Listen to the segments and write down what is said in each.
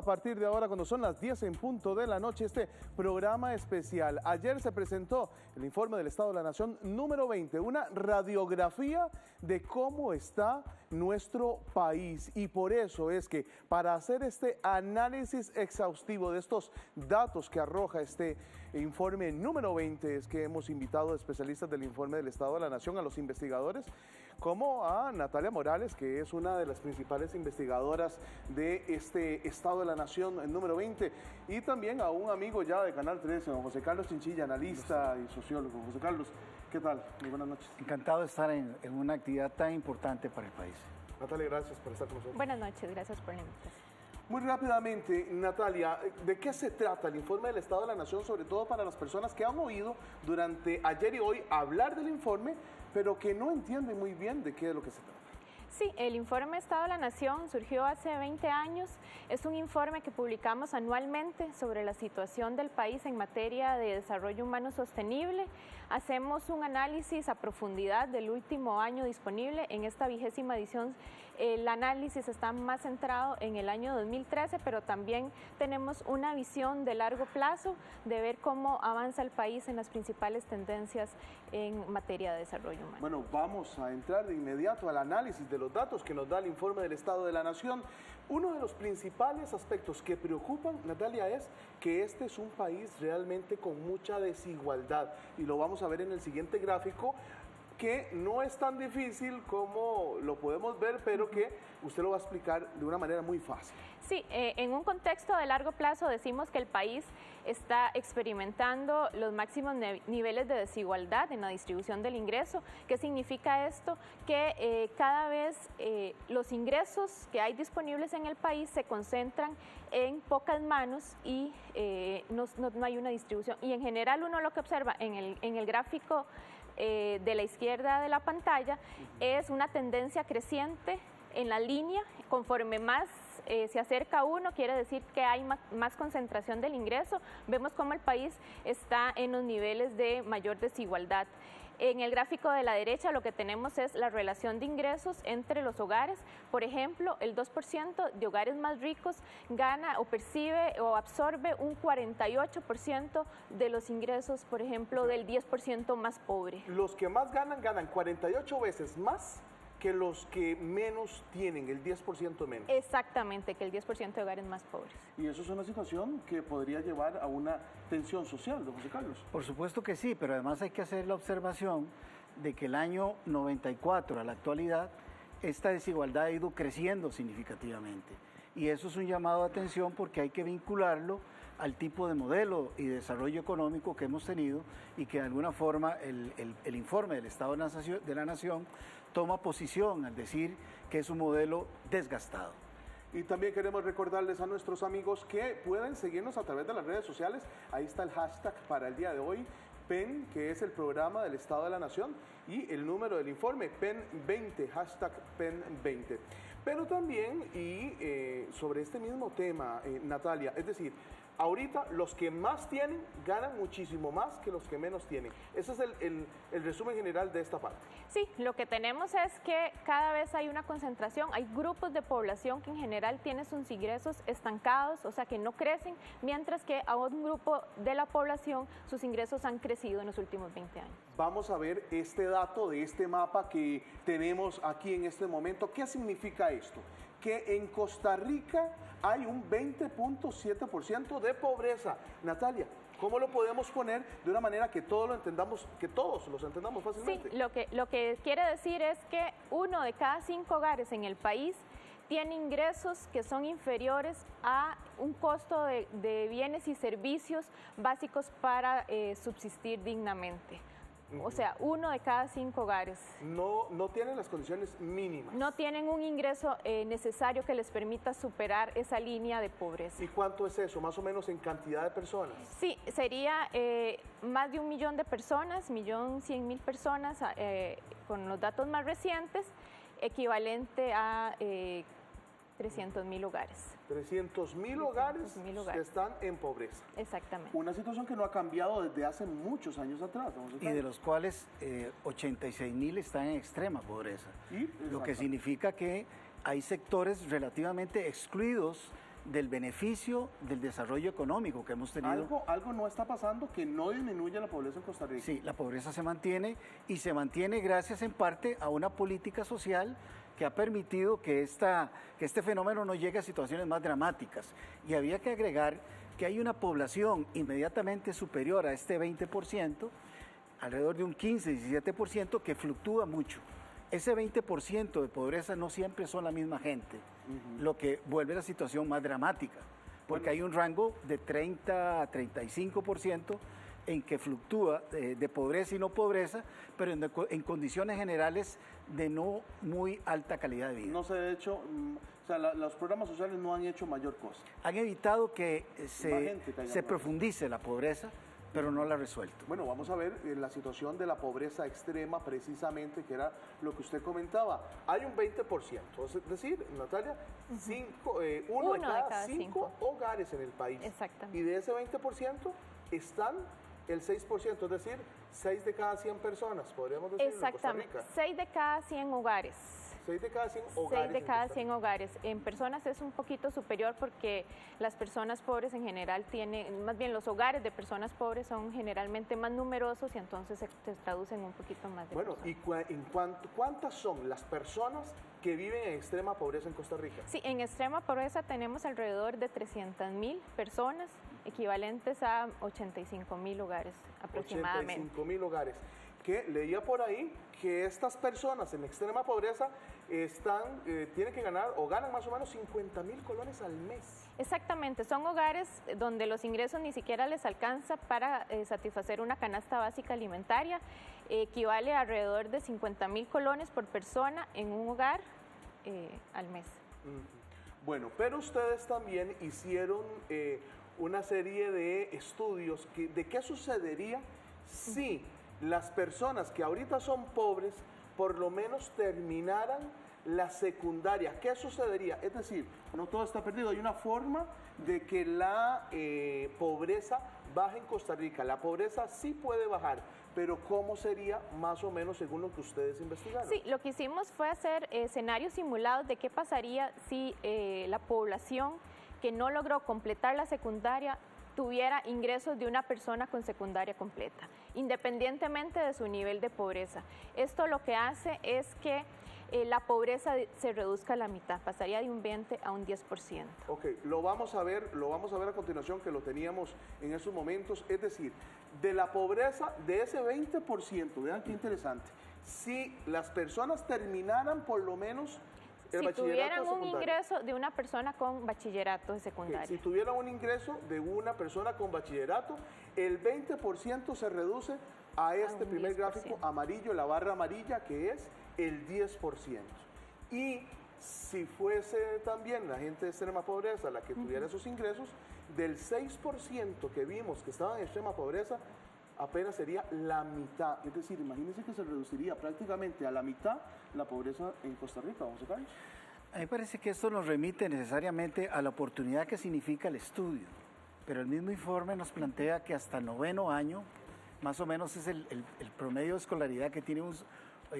partir de ahora, cuando son las 10 en punto de la noche, este programa especial. Ayer se presentó el informe del Estado de la Nación número 20, una radiografía de cómo está nuestro país. Y por eso es que para hacer este análisis exhaustivo de estos datos que arroja este informe número 20, es que hemos invitado a especialistas del informe del Estado de la Nación, a los investigadores, como a Natalia Morales, que es una de las principales investigadoras de este Estado de la Nación número 20, y también a un amigo ya de Canal 13, don José Carlos Chinchilla, analista y sociólogo. José Carlos, ¿qué tal? Muy buenas noches. Encantado de estar en una actividad tan importante para el país. Natalia, gracias por estar con nosotros. Buenas noches, gracias por la invitación. Muy rápidamente, Natalia, ¿de qué se trata el informe del Estado de la Nación, sobre todo para las personas que han oído durante ayer y hoy hablar del informe, pero que no entienden muy bien de qué es lo que se trata? Sí, el informe Estado de la Nación surgió hace 20 años. Es un informe que publicamos anualmente sobre la situación del país en materia de desarrollo humano sostenible. Hacemos un análisis a profundidad del último año disponible. En esta 20ª edición el análisis está más centrado en el año 2013, pero también tenemos una visión de largo plazo de ver cómo avanza el país en las principales tendencias en materia de desarrollo humano. Bueno, vamos a entrar de inmediato al análisis de los datos que nos da el informe del Estado de la Nación. Uno de los principales aspectos que preocupan, Natalia, es que este es un país realmente con mucha desigualdad, y lo vamos a ver en el siguiente gráfico, que no es tan difícil como lo podemos ver, pero que usted lo va a explicar de una manera muy fácil. Sí, en un contexto de largo plazo decimos que el país está experimentando los máximos niveles de desigualdad en la distribución del ingreso. ¿Qué significa esto? Que cada vez los ingresos que hay disponibles en el país se concentran en pocas manos y no hay una distribución. Y en general uno lo que observa en el gráfico de la izquierda de la pantalla es una tendencia creciente en la línea. Conforme más se acerca uno, quiere decir que hay más concentración del ingreso. Vemos cómo el país está en los niveles de mayor desigualdad. En el gráfico de la derecha lo que tenemos es la relación de ingresos entre los hogares. Por ejemplo, el 2% de hogares más ricos gana o percibe o absorbe un 48% de los ingresos, por ejemplo, del 10% más pobre. Los que más ganan 48 veces más que los que menos tienen, el 10% menos. Exactamente, que el 10% de hogares más pobres. Y eso es una situación que podría llevar a una tensión social, don José Carlos. Por supuesto que sí, pero además hay que hacer la observación de que el año 94 a la actualidad, esta desigualdad ha ido creciendo significativamente. Y eso es un llamado de atención porque hay que vincularlo al tipo de modelo y desarrollo económico que hemos tenido, y que de alguna forma el informe del Estado de la Nación toma posición al decir que es un modelo desgastado. Y también queremos recordarles a nuestros amigos que pueden seguirnos a través de las redes sociales. Ahí está el hashtag para el día de hoy, PEN, que es el programa del Estado de la Nación, y el número del informe, PEN20, hashtag PEN20. Pero también, sobre este mismo tema, Natalia, es decir, ahorita los que más tienen ganan muchísimo más que los que menos tienen. Ese es el resumen general de esta parte. Sí, lo que tenemos es que cada vez hay una concentración, hay grupos de población que en general tienen sus ingresos estancados, o sea que no crecen, mientras que a un grupo de la población sus ingresos han crecido en los últimos 20 años. Vamos a ver este dato de este mapa que tenemos aquí en este momento. ¿Qué significa esto? Que en Costa Rica hay un 20.7% de pobreza. Natalia, ¿cómo lo podemos poner de una manera que todos lo entendamos, que todos los entendamos fácilmente? Sí, lo que quiere decir es que 1 de cada 5 hogares en el país tiene ingresos que son inferiores a un costo de bienes y servicios básicos para subsistir dignamente. O sea, 1 de cada 5 hogares. No tienen las condiciones mínimas. No tienen un ingreso necesario que les permita superar esa línea de pobreza. ¿Y cuánto es eso, más o menos en cantidad de personas? Sí, sería más de 1 millón de personas, 1.100.000 personas, con los datos más recientes, equivalente a 300.000 hogares. 300.000 hogares que están en pobreza. Exactamente. Una situación que no ha cambiado desde hace muchos años atrás. Y de los cuales 86.000 están en extrema pobreza. Lo que significa que hay sectores relativamente excluidos del beneficio del desarrollo económico que hemos tenido. Algo no está pasando que no disminuye la pobreza en Costa Rica. Sí, la pobreza se mantiene y se mantiene gracias en parte a una política social que ha permitido que este fenómeno no llegue a situaciones más dramáticas. Y había que agregar que hay una población inmediatamente superior a este 20%, alrededor de un 15-17%, que fluctúa mucho. Ese 20% de pobreza no siempre son la misma gente, lo que vuelve la situación más dramática, porque hay un rango de 30 a 35% en que fluctúa de pobreza y no pobreza, pero en condiciones generales de no muy alta calidad de vida. No se ha hecho, o sea, los programas sociales no han hecho mayor cosa. Han evitado que se profundice la pobreza, pero no la ha resuelto. Bueno, vamos a ver la situación de la pobreza extrema, precisamente, que era lo que usted comentaba. Hay un 20%, es decir, Natalia, uno de cada cinco hogares en el país. Exactamente. Y de ese 20% están el 6%, es decir, 6 de cada 100 personas, podríamos decirlo. Exactamente, en Costa Rica. 6 de cada 100 hogares. 6 de cada 100 hogares. 6 de cada 100 hogares. En personas es un poquito superior porque las personas pobres en general tienen, más bien los hogares de personas pobres son generalmente más numerosos y entonces se traducen un poquito más de Bueno, personas. ¿y cuántas son las personas que viven en extrema pobreza en Costa Rica? Sí, en extrema pobreza tenemos alrededor de 300,000 personas, equivalentes a 85,000 hogares aproximadamente. 85,000 hogares. Que leía por ahí que estas personas en extrema pobreza tienen que ganar o ganan más o menos 50,000 colones al mes. Exactamente, son hogares donde los ingresos ni siquiera les alcanza para satisfacer una canasta básica alimentaria. Equivale a alrededor de 50,000 colones por persona en un hogar al mes. Bueno, pero ustedes también hicieron una serie de estudios de qué sucedería si las personas que ahorita son pobres por lo menos terminaran la secundaria. ¿Qué sucedería? Es decir, no todo está perdido. Hay una forma de que la pobreza baje en Costa Rica. La pobreza sí puede bajar, pero ¿cómo sería más o menos según lo que ustedes investigaron? Sí, lo que hicimos fue hacer escenarios simulados de qué pasaría si la población que no logró completar la secundaria tuviera ingresos de una persona con secundaria completa, independientemente de su nivel de pobreza. Esto lo que hace es que la pobreza se reduzca a la mitad, pasaría de un 20 a un 10%. Ok, lo vamos a ver a continuación, que lo teníamos en esos momentos, es decir, de la pobreza, de ese 20%, vean qué interesante, si las personas terminaran por lo menos si tuvieran un ingreso de una persona con bachillerato de secundaria. Si tuvieran un ingreso de una persona con bachillerato, el 20% se reduce a este primer gráfico amarillo, la barra amarilla, que es el 10%. Y si fuese también la gente de extrema pobreza la que tuviera esos ingresos, del 6% que vimos que estaban en extrema pobreza, apenas sería la mitad. Es decir, imagínense que se reduciría prácticamente a la mitad la pobreza en Costa Rica. ¿Vamos a ver? A mí me parece que esto nos remite necesariamente a la oportunidad que significa el estudio, pero el mismo informe nos plantea que hasta 9º año, más o menos es el promedio de escolaridad que tiene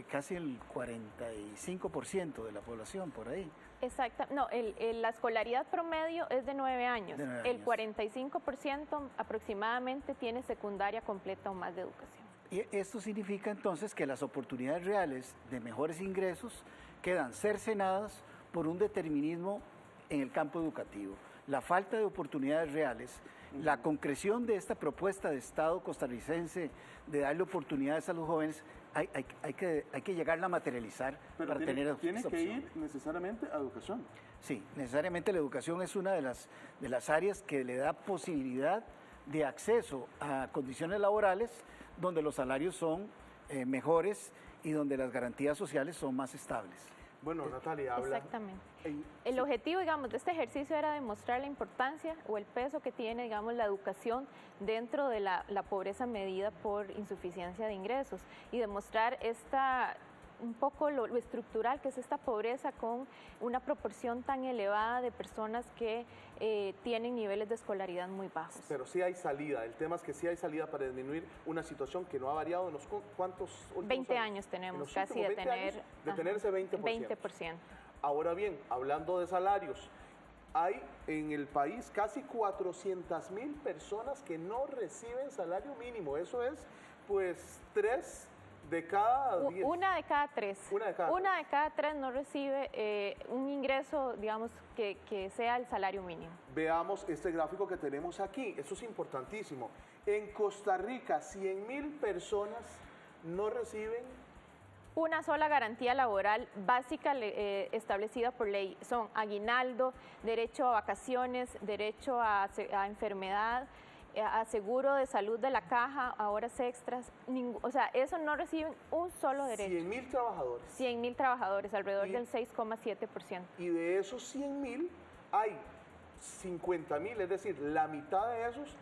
casi el 45% de la población por ahí. Exacto, no, la escolaridad promedio es de 9 años. El 45% aproximadamente tiene secundaria completa o más de educación. Y esto significa entonces que las oportunidades reales de mejores ingresos quedan cercenadas por un determinismo en el campo educativo. La falta de oportunidades reales, la concreción de esta propuesta de Estado costarricense de darle oportunidades a los jóvenes, hay que llegarla a materializar. Pero para tener esta tiene que opción. ir necesariamente a educación. Sí, necesariamente la educación es una de las áreas que le da posibilidad de acceso a condiciones laborales donde los salarios son mejores y donde las garantías sociales son más estables. Bueno, Natalia, habla... Exactamente. El objetivo, digamos, de este ejercicio era demostrar la importancia o el peso que tiene, digamos, la educación dentro de la pobreza medida por insuficiencia de ingresos y demostrar un poco lo estructural que es esta pobreza con una proporción tan elevada de personas que tienen niveles de escolaridad muy bajos. Pero sí hay salida, el tema es que sí hay salida para disminuir una situación que no ha variado en los cuántos últimos 20 años tenemos casi de tener, ese 20%. 20%. Ahora bien, hablando de salarios, hay en el país casi 400.000 personas que no reciben salario mínimo. Eso es, pues, 3 de cada 10. Una de cada 3. Una de cada 3 no recibe un ingreso, digamos, que sea el salario mínimo. Veamos este gráfico que tenemos aquí. Eso es importantísimo. En Costa Rica, 100.000 personas no reciben una sola garantía laboral básica establecida por ley. Son aguinaldo, derecho a vacaciones, derecho a enfermedad, a seguro de salud de la caja, a horas extras. O sea, eso no reciben un solo derecho. 100.000 trabajadores. 100.000 trabajadores, alrededor del 6,7%. Y de esos 100.000 hay 50.000, es decir, la mitad de esos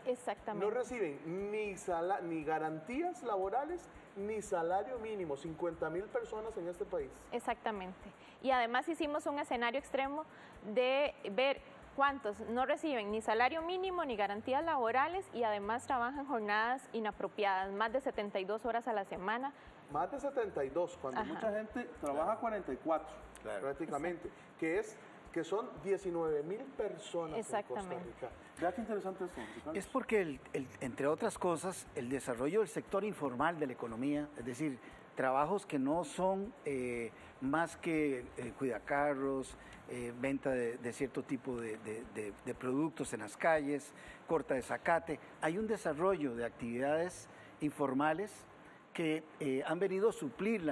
no reciben ni garantías laborales ni salario mínimo. 50.000 personas en este país. Exactamente. Y además hicimos un escenario extremo de ver cuántos no reciben ni salario mínimo ni garantías laborales y además trabajan jornadas inapropiadas, más de 72 horas a la semana. Más de 72, cuando mucha gente trabaja 44, prácticamente, que son 19.000 personas en Costa Rica. Vea qué interesante esto. Es porque, entre otras cosas, el desarrollo del sector informal de la economía, es decir, trabajos que no son más que cuidacarros, venta de cierto tipo de productos en las calles, corta de zacate. Hay un desarrollo de actividades informales que han venido a suplir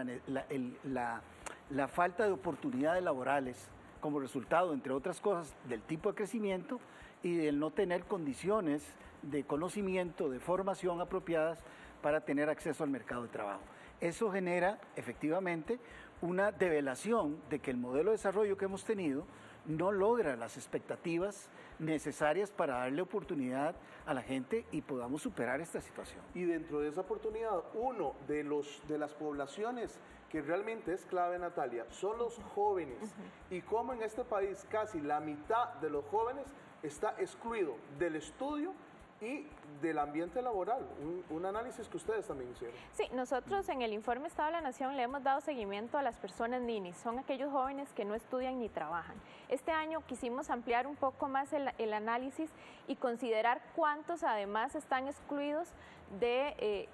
la falta de oportunidades laborales como resultado, entre otras cosas, del tipo de crecimiento y del no tener condiciones de conocimiento, de formación apropiadas para tener acceso al mercado de trabajo. Eso genera, efectivamente, una develación de que el modelo de desarrollo que hemos tenido no logra las expectativas necesarias para darle oportunidad a la gente y podamos superar esta situación. Y dentro de esa oportunidad, uno de las poblaciones que realmente es clave, Natalia, son los jóvenes. Y como en este país casi la mitad de los jóvenes está excluido del estudio y del ambiente laboral, un análisis que ustedes también hicieron. Sí, nosotros en el informe Estado de la Nación le hemos dado seguimiento a las personas ninis, son aquellos jóvenes que no estudian ni trabajan. Este año quisimos ampliar un poco más el análisis y considerar cuántos además están excluidos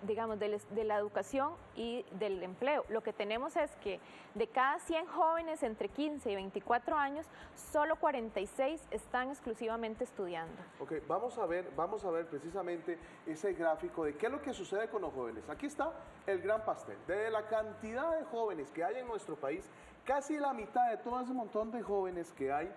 digamos, de la educación y del empleo. Lo que tenemos es que de cada 100 jóvenes entre 15 y 24 años, solo 46 están exclusivamente estudiando. Ok, vamos a ver precisamente ese gráfico de qué es lo que sucede con los jóvenes. Aquí está el gran pastel. De la cantidad de jóvenes que hay en nuestro país, casi la mitad de todo ese montón de jóvenes que hay,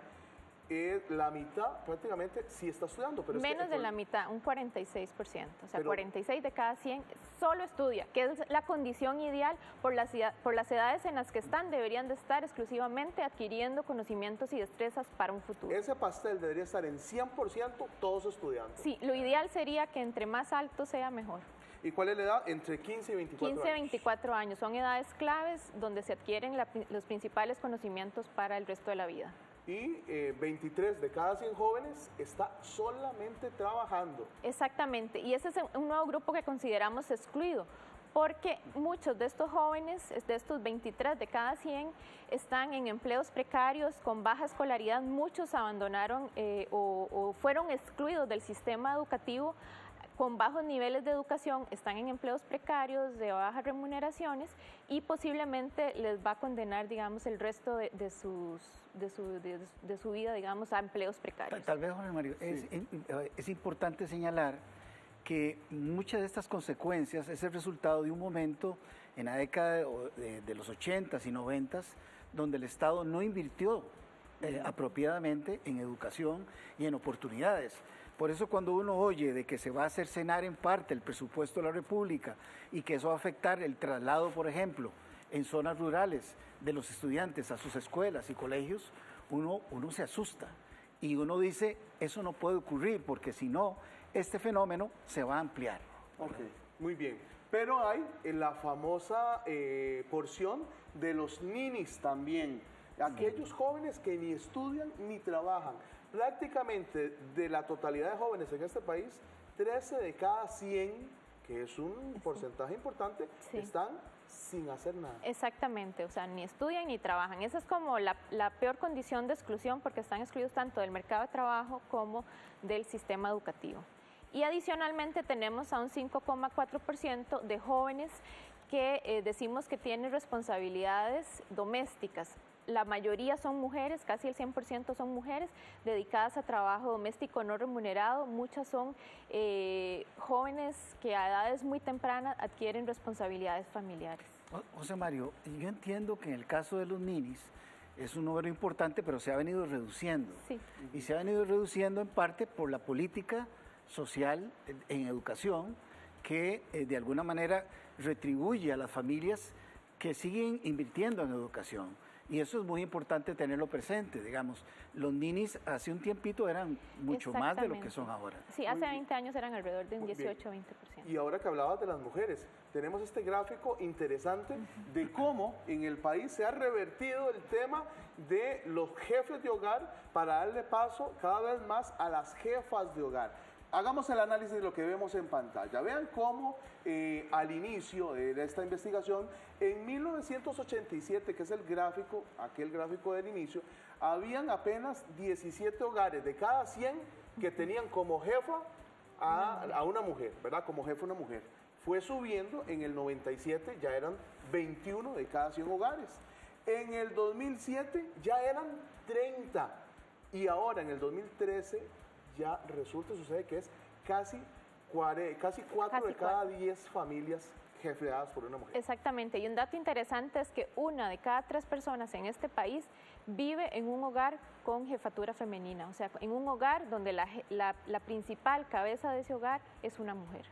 la mitad prácticamente sí está estudiando. Pero menos de la mitad, un 46%, o sea, 46 de cada 100 solo estudia, que es la condición ideal por las edades en las que están, deberían de estar exclusivamente adquiriendo conocimientos y destrezas para un futuro. Ese pastel debería estar en 100% todos estudiando. Sí, lo ideal sería que entre más alto sea mejor. ¿Y cuál es la edad? Entre 15 y 24 años. 15 y 24 años, son edades claves donde se adquieren los principales conocimientos para el resto de la vida. Y 23 de cada 100 jóvenes está solamente trabajando. Exactamente, y ese es un nuevo grupo que consideramos excluido, porque muchos de estos jóvenes, de estos 23 de cada 100, están en empleos precarios, con baja escolaridad, muchos abandonaron o fueron excluidos del sistema educativo con bajos niveles de educación, están en empleos precarios, de bajas remuneraciones y posiblemente les va a condenar, digamos, el resto de su vida, digamos, a empleos precarios. Tal vez, Jorge Mario, sí. Es importante señalar que muchas de estas consecuencias es el resultado de un momento en la década de los 80s y 90s donde el Estado no invirtió apropiadamente en educación y en oportunidades. Por eso cuando uno oye de que se va a cercenar en parte el presupuesto de la República y que eso va a afectar el traslado, por ejemplo, en zonas rurales de los estudiantes a sus escuelas y colegios, uno se asusta y uno dice, eso no puede ocurrir porque si no, este fenómeno se va a ampliar. Ok, muy bien. Pero hay la famosa porción de los ninis también, aquellos jóvenes que ni estudian ni trabajan. Prácticamente de la totalidad de jóvenes en este país, 13 de cada 100, que es un porcentaje importante, están sin hacer nada. Exactamente, o sea, ni estudian ni trabajan. Esa es como la peor condición de exclusión porque están excluidos tanto del mercado de trabajo como del sistema educativo. Y adicionalmente tenemos a un 5,4% de jóvenes que decimos que tienen responsabilidades domésticas. La mayoría son mujeres, casi el 100% son mujeres dedicadas a trabajo doméstico no remunerado. Muchas son jóvenes que a edades muy tempranas adquieren responsabilidades familiares. José Mario, yo entiendo que en el caso de los ninis es un número importante, pero se ha venido reduciendo. Sí. Y se ha venido reduciendo en parte por la política social en educación que de alguna manera retribuye a las familias que siguen invirtiendo en educación. Y eso es muy importante tenerlo presente, digamos. Los ninis hace un tiempito eran mucho más de lo que son ahora. Sí, hace 20 años eran alrededor de un 18-20%. Y ahora que hablabas de las mujeres, tenemos este gráfico interesante de cómo en el país se ha revertido el tema de los jefes de hogar para darle paso cada vez más a las jefas de hogar. Hagamos el análisis de lo que vemos en pantalla. Vean cómo al inicio de esta investigación, en 1987, que es el gráfico, aquel gráfico del inicio, habían apenas 17 hogares de cada 100 que tenían como jefa a una mujer, ¿verdad? Como jefa una mujer. Fue subiendo, en el 97 ya eran 21 de cada 100 hogares. En el 2007 ya eran 30 y ahora en el 2013 ya resulta, sucede que es casi 4 de cada 10 familias jefeadas por una mujer. Exactamente, y un dato interesante es que 1 de cada 3 personas en este país vive en un hogar con jefatura femenina, o sea, en un hogar donde la principal cabeza de ese hogar es una mujer.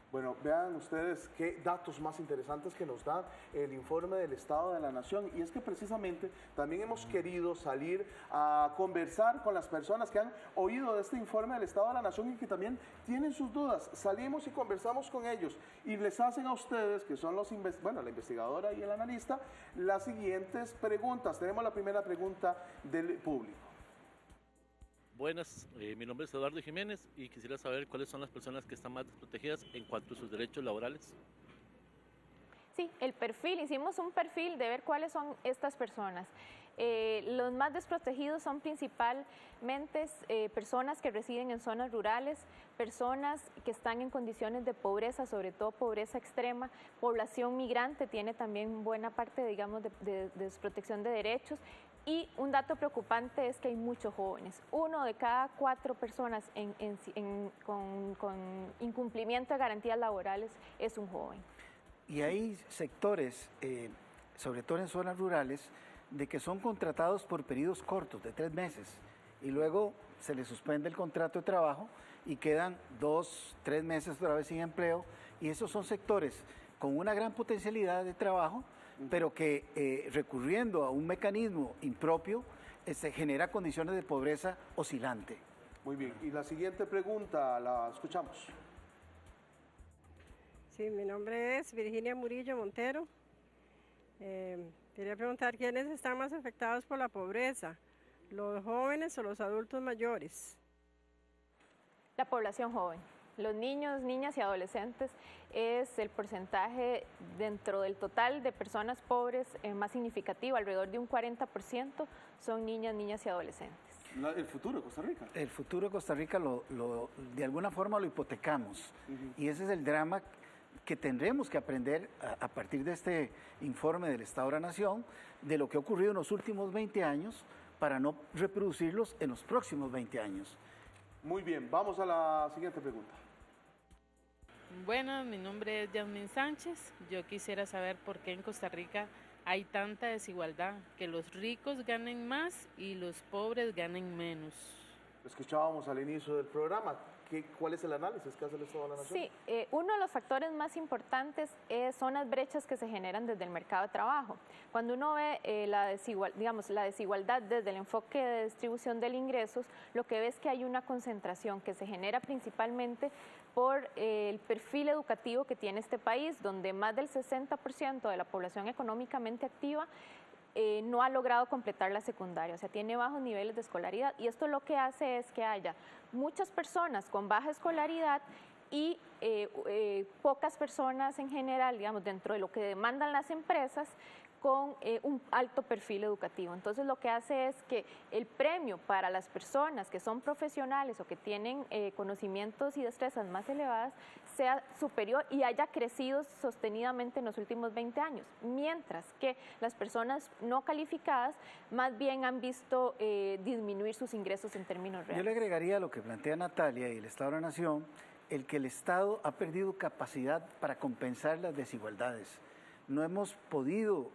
Bueno, vean ustedes qué datos más interesantes que nos da el informe del Estado de la Nación. Y es que precisamente también hemos querido salir a conversar con las personas que han oído de este informe del Estado de la Nación y que también tienen sus dudas. Salimos y conversamos con ellos y les hacen a ustedes, que son los la investigadora y el analista, las siguientes preguntas. Tenemos la primera pregunta del público. Buenas, mi nombre es Eduardo Jiménez y quisiera saber cuáles son las personas que están más desprotegidas en cuanto a sus derechos laborales. Sí, el perfil, hicimos un perfil de ver cuáles son estas personas. Los más desprotegidos son principalmente personas que residen en zonas rurales, personas que están en condiciones de pobreza, sobre todo pobreza extrema, población migrante tiene también buena parte, digamos, de desprotección de derechos. Y un dato preocupante es que hay muchos jóvenes. 1 de cada 4 personas con incumplimiento de garantías laborales es un joven. Y hay sectores, sobre todo en zonas rurales, de que son contratados por periodos cortos, de 3 meses, y luego se les suspende el contrato de trabajo y quedan 2, 3 meses otra vez sin empleo, y esos son sectores con una gran potencialidad de trabajo, pero que recurriendo a un mecanismo impropio, se genera condiciones de pobreza oscilante. Muy bien, y la siguiente pregunta la escuchamos. Sí, mi nombre es Virginia Murillo Montero. Quería preguntar quiénes están más afectados por la pobreza, los jóvenes o los adultos mayores. La población joven. Los niños, niñas y adolescentes es el porcentaje dentro del total de personas pobres más significativo, alrededor de un 40% son niñas, niñas y adolescentes. ¿El futuro de Costa Rica? El futuro de Costa Rica de alguna forma lo hipotecamos y ese es el drama que tendremos que aprender a partir de este informe del Estado de la Nación de lo que ha ocurrido en los últimos 20 años para no reproducirlos en los próximos 20 años. Muy bien, vamos a la siguiente pregunta. Bueno, mi nombre es Yasmín Sánchez. Yo quisiera saber por qué en Costa Rica hay tanta desigualdad, que los ricos ganen más y los pobres ganen menos. Escuchábamos al inicio del programa. ¿Cuál es el análisis que hace el Estado de la Nación? Sí, uno de los factores más importantes son las brechas que se generan desde el mercado de trabajo. Cuando uno ve la desigualdad desde el enfoque de distribución del ingresos, lo que ve es que hay una concentración que se genera principalmente por el perfil educativo que tiene este país, donde más del 60% de la población económicamente activa no ha logrado completar la secundaria, o sea, tiene bajos niveles de escolaridad y esto lo que hace es que haya muchas personas con baja escolaridad y pocas personas en general, digamos, dentro de lo que demandan las empresas, con un alto perfil educativo. Entonces lo que hace es que el premio para las personas que son profesionales o que tienen conocimientos y destrezas más elevadas sea superior y haya crecido sostenidamente en los últimos 20 años, mientras que las personas no calificadas más bien han visto disminuir sus ingresos en términos reales. Yo le agregaría a lo que plantea Natalia y el Estado de la Nación, el que el Estado ha perdido capacidad para compensar las desigualdades. No hemos podido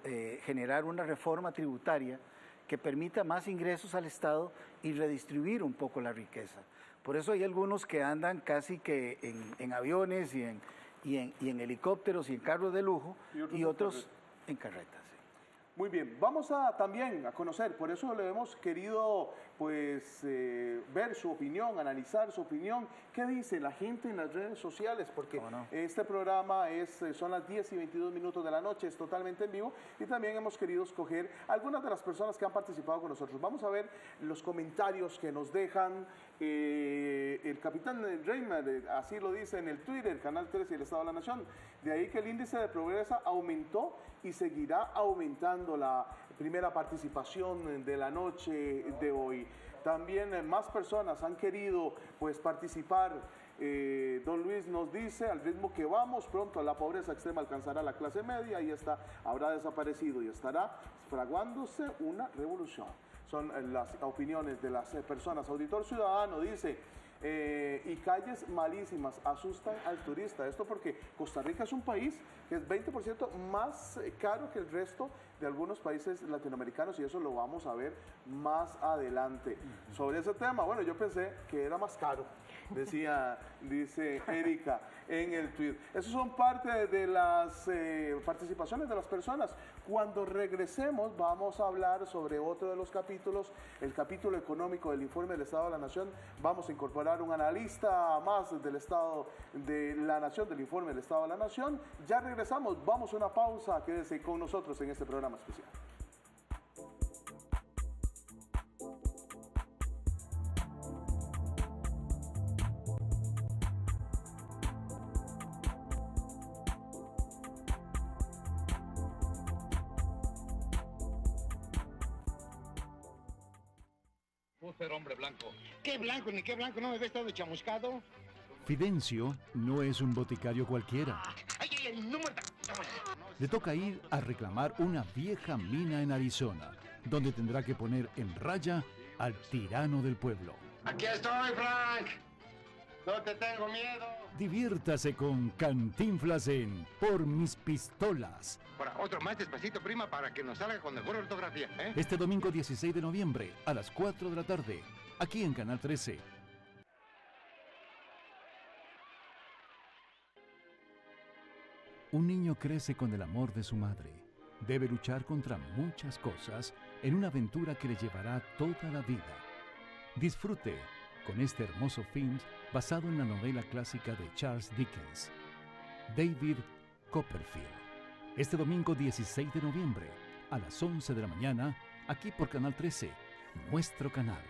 generar una reforma tributaria que permita más ingresos al Estado y redistribuir un poco la riqueza. Por eso hay algunos que andan casi que en aviones y en helicópteros y en carros de lujo y otros en carretas. Muy bien, vamos también a conocer, por eso le hemos querido ver su opinión, analizar su opinión, qué dice la gente en las redes sociales, porque este programa son las 10:22 de la noche, es totalmente en vivo, y también hemos querido escoger algunas de las personas que han participado con nosotros. Vamos a ver los comentarios que nos dejan. El capitán Reimer, así lo dice en el Twitter, Canal 13 y el Estado de la Nación, de ahí que el índice de pobreza aumentó y seguirá aumentando. La primera participación de la noche de hoy. También más personas han querido participar. Don Luis nos dice, al ritmo que vamos, pronto la pobreza extrema alcanzará la clase media y esta habrá desaparecido y estará fraguándose una revolución. Son las opiniones de las personas. Auditor Ciudadano dice, y calles malísimas asustan al turista. Esto porque Costa Rica es un país que es 20% más caro que el resto de algunos países latinoamericanos y eso lo vamos a ver más adelante. Sobre ese tema, bueno, yo pensé que era más caro, dice Erika en el tweet. Esos son parte de las participaciones de las personas. Cuando regresemos vamos a hablar sobre otro de los capítulos, el capítulo económico del informe del Estado de la Nación. Vamos a incorporar un analista más del Estado de la Nación, del informe del Estado de la Nación. Ya regresamos, vamos a una pausa, quédese con nosotros en este programa especial. Ser hombre blanco. ¿Qué blanco? Ni qué blanco, no me ves todo chamuscado. Fidencio no es un boticario cualquiera. ¡Ay, ay, ay! ¡No muerta! Le toca ir a reclamar una vieja mina en Arizona, donde tendrá que poner en raya al tirano del pueblo. ¡Aquí estoy, Frank! ¡No te tengo miedo! Diviértase con Cantinflas en Por Mis Pistolas. Ahora, otro más despacito, prima, para que nos salga con mejor ortografía, ¿eh? Este domingo 16 de noviembre, a las 4 de la tarde, aquí en Canal 13. Un niño crece con el amor de su madre. Debe luchar contra muchas cosas en una aventura que le llevará toda la vida. Disfrute con este hermoso film basado en la novela clásica de Charles Dickens, David Copperfield. Este domingo 16 de noviembre, a las 11 de la mañana, aquí por Canal 13, nuestro canal.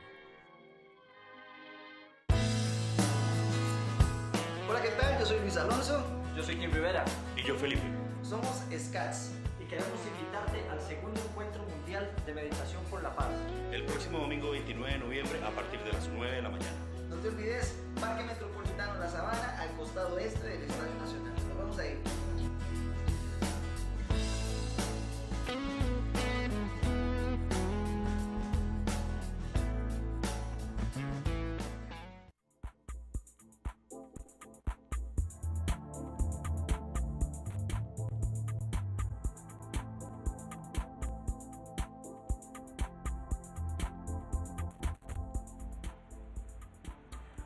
Hola, ¿qué tal? Yo soy Luis Alonso. Yo soy Kim Rivera. Y yo, Felipe. Somos SCATS. Y queremos invitarte al segundo encuentro mundial de meditación por la paz. El próximo domingo 29 de noviembre a partir de las 9 de la mañana. No te olvides, Parque Metropolitano La Sabana, al costado este del Estadio Nacional. Nos vemos ahí.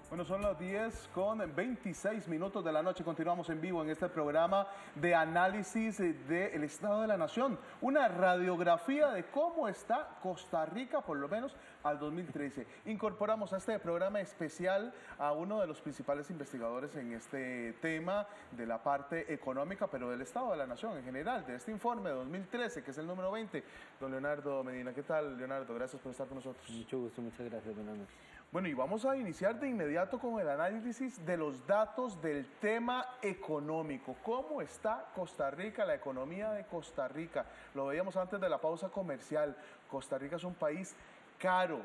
Bueno, son las 10:26 de la noche. Continuamos en vivo en este programa de análisis del Estado de la Nación. Una radiografía de cómo está Costa Rica, por lo menos al 2013. Incorporamos a este programa especial a uno de los principales investigadores en este tema de la parte económica, pero del Estado de la Nación en general, de este informe de 2013, que es el número 20. Don Leonardo Medina, ¿qué tal, Leonardo? Gracias por estar con nosotros. Mucho gusto, muchas gracias, buenas noches. Bueno, y vamos a iniciar de inmediato inmediato con el análisis de los datos del tema económico. ¿Cómo está Costa Rica, la economía de Costa Rica? Lo veíamos antes de la pausa comercial. Costa Rica es un país caro,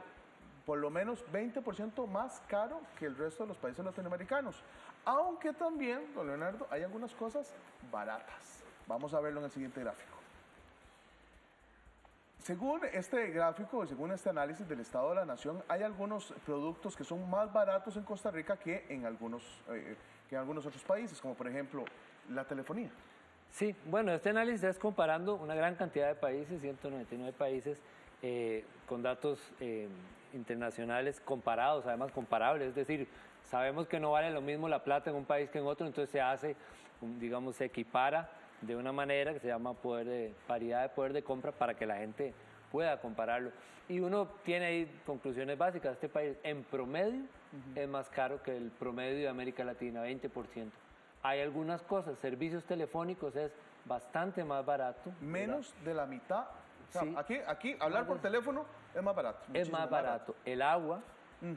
por lo menos 20% más caro que el resto de los países latinoamericanos. Aunque también, don Leonardo, hay algunas cosas baratas. Vamos a verlo en el siguiente gráfico. Según este gráfico, según este análisis del Estado de la Nación, hay algunos productos que son más baratos en Costa Rica que en algunos otros países, como por ejemplo la telefonía. Sí, bueno, este análisis es comparando una gran cantidad de países, 199 países, con datos internacionales comparados, además comparables, es decir, sabemos que no vale lo mismo la plata en un país que en otro, entonces se hace, digamos, se equipara de una manera que se llama paridad de poder de compra para que la gente pueda compararlo. Y uno tiene ahí conclusiones básicas. Este país en promedio es más caro que el promedio de América Latina, 20%. Hay algunas cosas, servicios telefónicos es bastante más barato. Menos de la mitad. O sea, sí. Aquí hablar por teléfono es más barato. Es más barato. El agua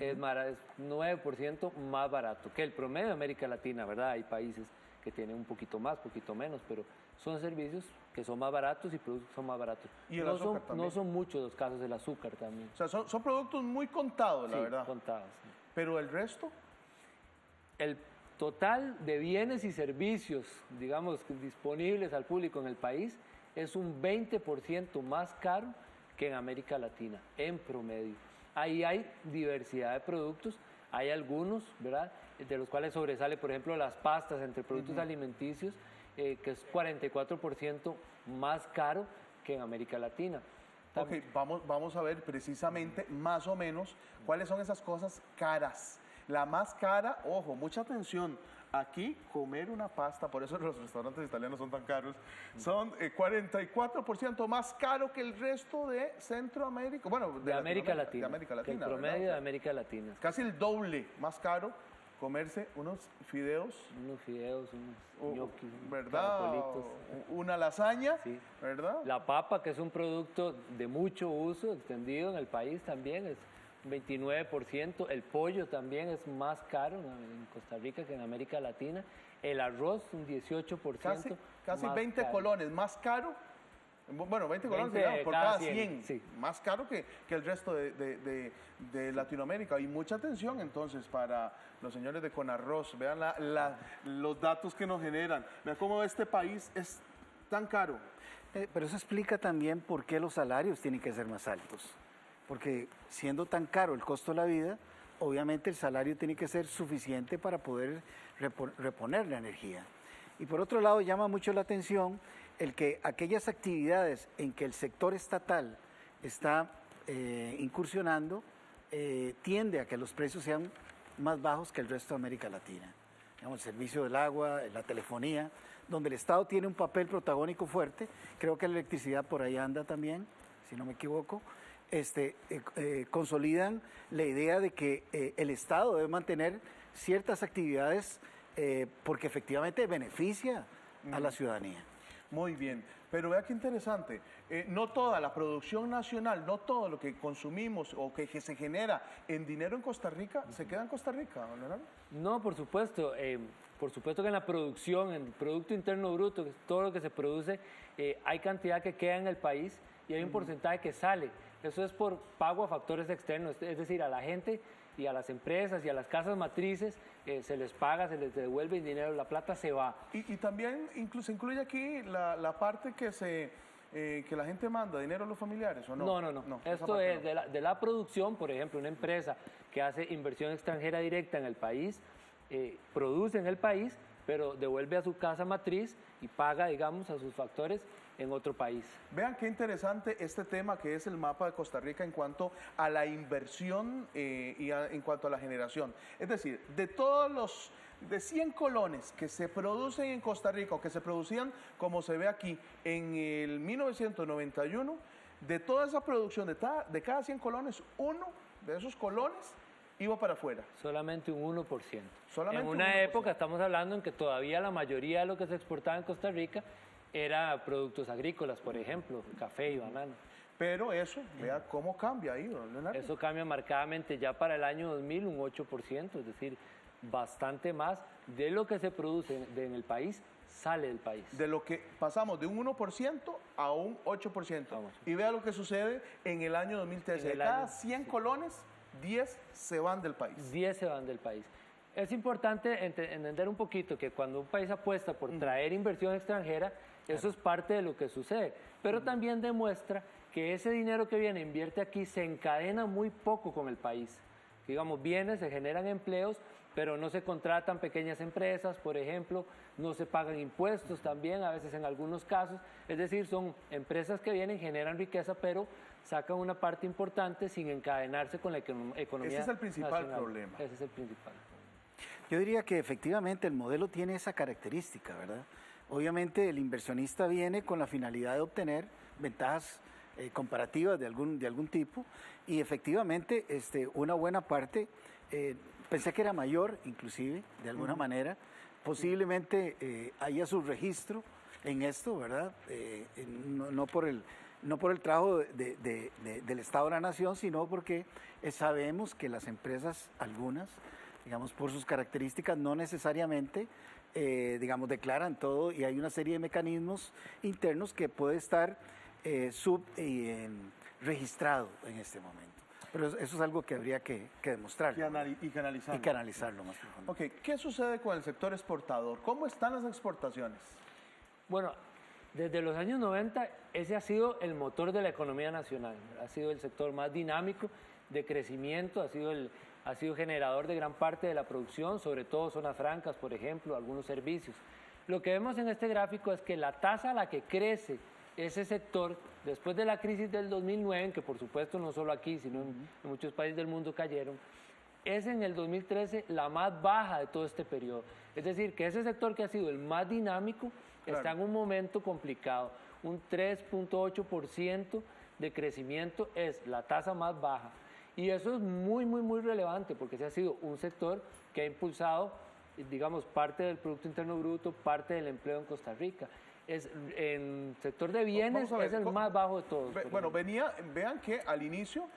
es 9% más barato que el promedio de América Latina, ¿verdad? Hay países que tienen un poquito más, poquito menos, pero son servicios que son más baratos y productos que son más baratos. ¿Y el azúcar también? No son muchos los casos del azúcar también. O sea, son productos muy contados, la verdad. Contados. Sí. ¿Pero el resto? El total de bienes y servicios, digamos, disponibles al público en el país es un 20% más caro que en América Latina, en promedio. Ahí hay diversidad de productos, hay algunos, ¿verdad?, de los cuales sobresale, por ejemplo, las pastas entre productos alimenticios, que es 44% más caro que en América Latina. Ok, vamos a ver precisamente, más o menos, cuáles son esas cosas caras. La más cara, ojo, mucha atención, aquí comer una pasta, por eso los restaurantes italianos son tan caros, son 44% más caro que el resto de Centroamérica, bueno, de América Latina. De América Latina, que el promedio, ¿verdad?, de América Latina. Casi el doble más caro comerse unos fideos. Unos fideos, unos ñoquis, ¿verdad? Una lasaña, sí, ¿verdad? La papa, que es un producto de mucho uso, extendido en el país también, es 29%. El pollo también es más caro en Costa Rica que en América Latina. El arroz, un 18%. Casi 20 caro. Colones más caro. Bueno, 20 colones por cada 100. Sí. Más caro que el resto de Latinoamérica. Y mucha atención entonces para los señores de Conarroz. Vean los datos que nos generan. Vean cómo este país es tan caro. Pero eso explica también por qué los salarios tienen que ser más altos. Porque siendo tan caro el costo de la vida, obviamente el salario tiene que ser suficiente para poder reponer la energía. Y por otro lado, llama mucho la atención el que aquellas actividades en que el sector estatal está incursionando, tiende a que los precios sean más bajos que el resto de América Latina. Digamos, el servicio del agua, la telefonía, donde el Estado tiene un papel protagónico fuerte. Creo que la electricidad por ahí anda también, si no me equivoco. Consolidan la idea de que el Estado debe mantener ciertas actividades porque efectivamente beneficia a la ciudadanía. Muy bien, pero vea qué interesante, no toda la producción nacional, no todo lo que consumimos o que se genera en dinero en Costa Rica, se queda en Costa Rica, ¿verdad? No, por supuesto que en la producción, en el Producto Interno Bruto, todo lo que se produce, hay cantidad que queda en el país y hay un porcentaje que sale. Eso es por pago a factores externos, es decir, a la gente y a las empresas y a las casas matrices se les paga, se les devuelve el dinero, la plata se va. Y también se incluye aquí la parte que la gente manda dinero a los familiares, ¿o no? No. Esto es de la producción, por ejemplo, una empresa que hace inversión extranjera directa en el país, produce en el país, pero devuelve a su casa matriz y paga, digamos, a sus factores en otro país. Vean qué interesante este tema que es el mapa de Costa Rica en cuanto a la inversión y en cuanto a la generación. Es decir, de 100 colones que se producen en Costa Rica o que se producían, como se ve aquí, en el 1991, de toda esa producción, de cada 100 colones, uno de esos colones iba para afuera. Solamente un 1%. Solamente en una época estamos hablando en que todavía la mayoría de lo que se exportaba en Costa Rica era productos agrícolas, por ejemplo, café y banana. Pero eso, vea cómo cambia ahí, don Leonardo. Eso cambia marcadamente ya para el año 2000 un 8%, es decir, bastante más de lo que se produce en el país sale del país. De lo que pasamos de un 1% a un 8%. Vamos. Y vea lo que sucede en el año 2013. De cada 100 colones, 10 se van del país. 10 se van del país. Es importante entender un poquito que cuando un país apuesta por traer inversión extranjera, eso es parte de lo que sucede. Pero también demuestra que ese dinero que viene, invierte aquí, se encadena muy poco con el país. Digamos, viene, se generan empleos, pero no se contratan pequeñas empresas, por ejemplo, no se pagan impuestos también, a veces en algunos casos. Es decir, son empresas que vienen, generan riqueza, pero sacan una parte importante sin encadenarse con la economía. Ese es el principal nacional. problema. Ese es el principal. Yo diría que efectivamente el modelo tiene esa característica, ¿verdad? Obviamente el inversionista viene con la finalidad de obtener ventajas comparativas de algún tipo y efectivamente una buena parte, pensé que era mayor inclusive, de alguna manera, posiblemente haya su registro en esto, ¿verdad? No por el trabajo del Estado de la Nación, sino porque sabemos que las empresas, algunas, digamos, por sus características, no necesariamente, digamos, declaran todo y hay una serie de mecanismos internos que puede estar registrado en este momento. Pero eso es algo que habría que demostrar. Y canalizarlo. Y canalizarlo más profundo. Ok, ¿qué sucede con el sector exportador? ¿Cómo están las exportaciones? Bueno, desde los años 90 ese ha sido el motor de la economía nacional. Ha sido el sector más dinámico de crecimiento, ha sido generador de gran parte de la producción, sobre todo zonas francas, por ejemplo, algunos servicios. Lo que vemos en este gráfico es que la tasa a la que crece ese sector, después de la crisis del 2009, que por supuesto no solo aquí, sino en muchos países del mundo cayeron, es en el 2013 la más baja de todo este periodo. Es decir, que ese sector que ha sido el más dinámico está en un momento complicado. Un 3.8% de crecimiento es la tasa más baja. Y eso es muy, muy, muy relevante porque ese ha sido un sector que ha impulsado, digamos, parte del Producto Interno Bruto, parte del empleo en Costa Rica. En sector de bienes es el más bajo de todos. Bueno, vean que al inicio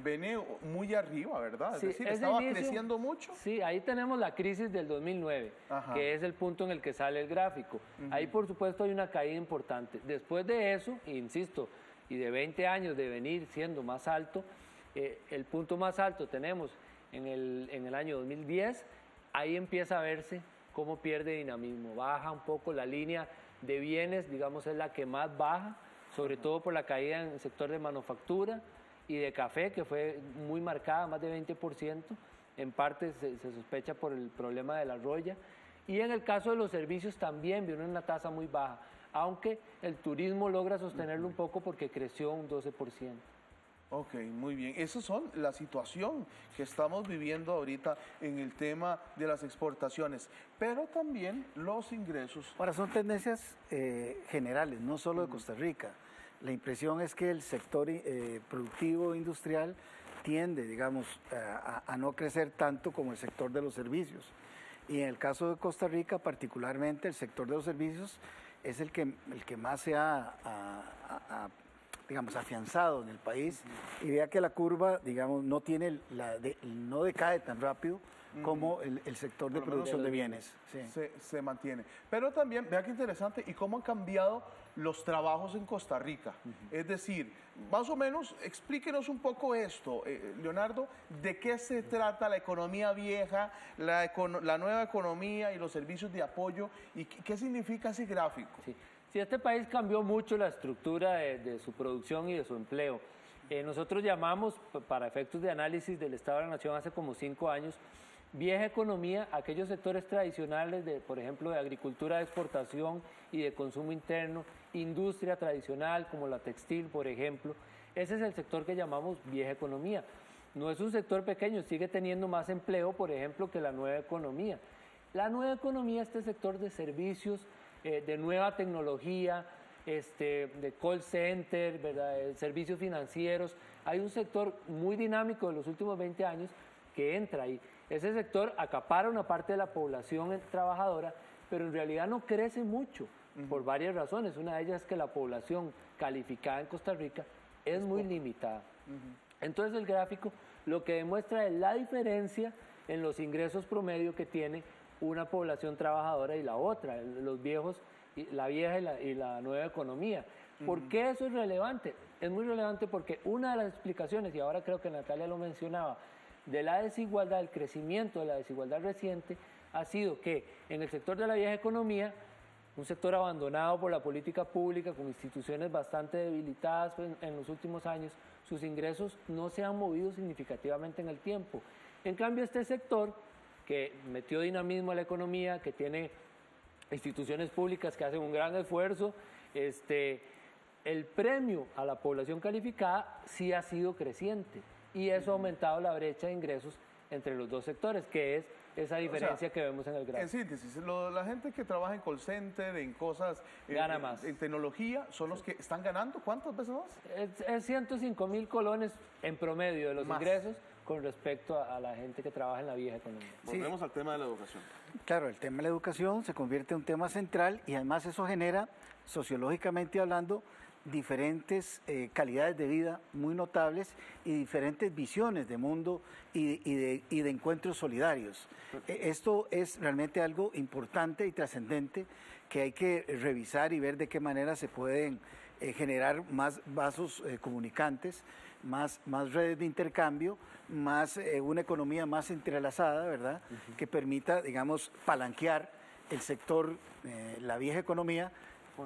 viene muy arriba, ¿verdad? Sí, es decir, estaba creciendo mucho. Sí, ahí tenemos la crisis del 2009, que es el punto en el que sale el gráfico. Ahí, por supuesto, hay una caída importante. Después de eso, insisto, y de 20 años de venir siendo más alto, el punto más alto tenemos en el año 2010, ahí empieza a verse cómo pierde dinamismo. Baja un poco la línea de bienes, digamos, es la que más baja, sobre todo por la caída en el sector de manufactura y de café, que fue muy marcada, más de 20%, en parte se sospecha por el problema de la roya, y en el caso de los servicios también viene una tasa muy baja, aunque el turismo logra sostenerlo un poco porque creció un 12%. Ok, muy bien. Esa es la situación que estamos viviendo ahorita en el tema de las exportaciones, pero también los ingresos. Ahora, son tendencias generales, no solo de Costa Rica. La impresión es que el sector productivo industrial tiende, digamos, a no crecer tanto como el sector de los servicios. Y en el caso de Costa Rica, particularmente, el sector de los servicios es el que más se ha digamos, afianzado en el país, y vea que la curva, digamos, no decae tan rápido como el sector de producción de bienes. Sí. Se mantiene. Pero también, vea qué interesante, y cómo han cambiado los trabajos en Costa Rica. Es decir, más o menos, explíquenos un poco esto, Leonardo, de qué se trata la economía vieja, la nueva economía y los servicios de apoyo, y qué significa ese gráfico. Sí, este país cambió mucho la estructura de su producción y de su empleo. Nosotros llamamos, para efectos de análisis del Estado de la Nación hace como 5 años, vieja economía, aquellos sectores tradicionales, por ejemplo, de agricultura de exportación y de consumo interno, industria tradicional como la textil, por ejemplo. Ese es el sector que llamamos vieja economía. No es un sector pequeño, sigue teniendo más empleo, por ejemplo, que la nueva economía. La nueva economía, este sector de servicios, de nueva tecnología, de call center, ¿verdad? Servicios financieros. Hay un sector muy dinámico de los últimos 20 años que entra ahí. Ese sector acapara una parte de la población trabajadora, pero en realidad no crece mucho por varias razones. Una de ellas es que la población calificada en Costa Rica es muy limitada. Entonces el gráfico lo que demuestra es la diferencia en los ingresos promedio que tiene una población trabajadora y la otra, los viejos, la vieja y la nueva economía. ¿Por qué eso es relevante? Es muy relevante porque una de las explicaciones, y ahora creo que Natalia lo mencionaba, de la desigualdad, el crecimiento de la desigualdad reciente, ha sido que en el sector de la vieja economía, un sector abandonado por la política pública, con instituciones bastante debilitadas en los últimos años, sus ingresos no se han movido significativamente en el tiempo. En cambio, este sector, que metió dinamismo a la economía, que tiene instituciones públicas que hacen un gran esfuerzo, el premio a la población calificada sí ha sido creciente y eso ha aumentado la brecha de ingresos entre los dos sectores, que es esa diferencia que vemos en el gráfico. En síntesis, la gente que trabaja en call center, en cosas, gana más. En tecnología, son los que están ganando. ¿Cuántas veces más? Es 105.000 colones en promedio de los ingresos con respecto a la gente que trabaja en la vieja economía. Volvemos al tema de la educación. Claro, el tema de la educación se convierte en un tema central y además eso genera, sociológicamente hablando, diferentes calidades de vida muy notables y diferentes visiones de mundo y de encuentros solidarios. Esto es realmente algo importante y trascendente que hay que revisar y ver de qué manera se pueden generar más vasos comunicantes, más redes de intercambio, más una economía más entrelazada, ¿verdad? Que permita, digamos, palanquear el sector, la vieja economía,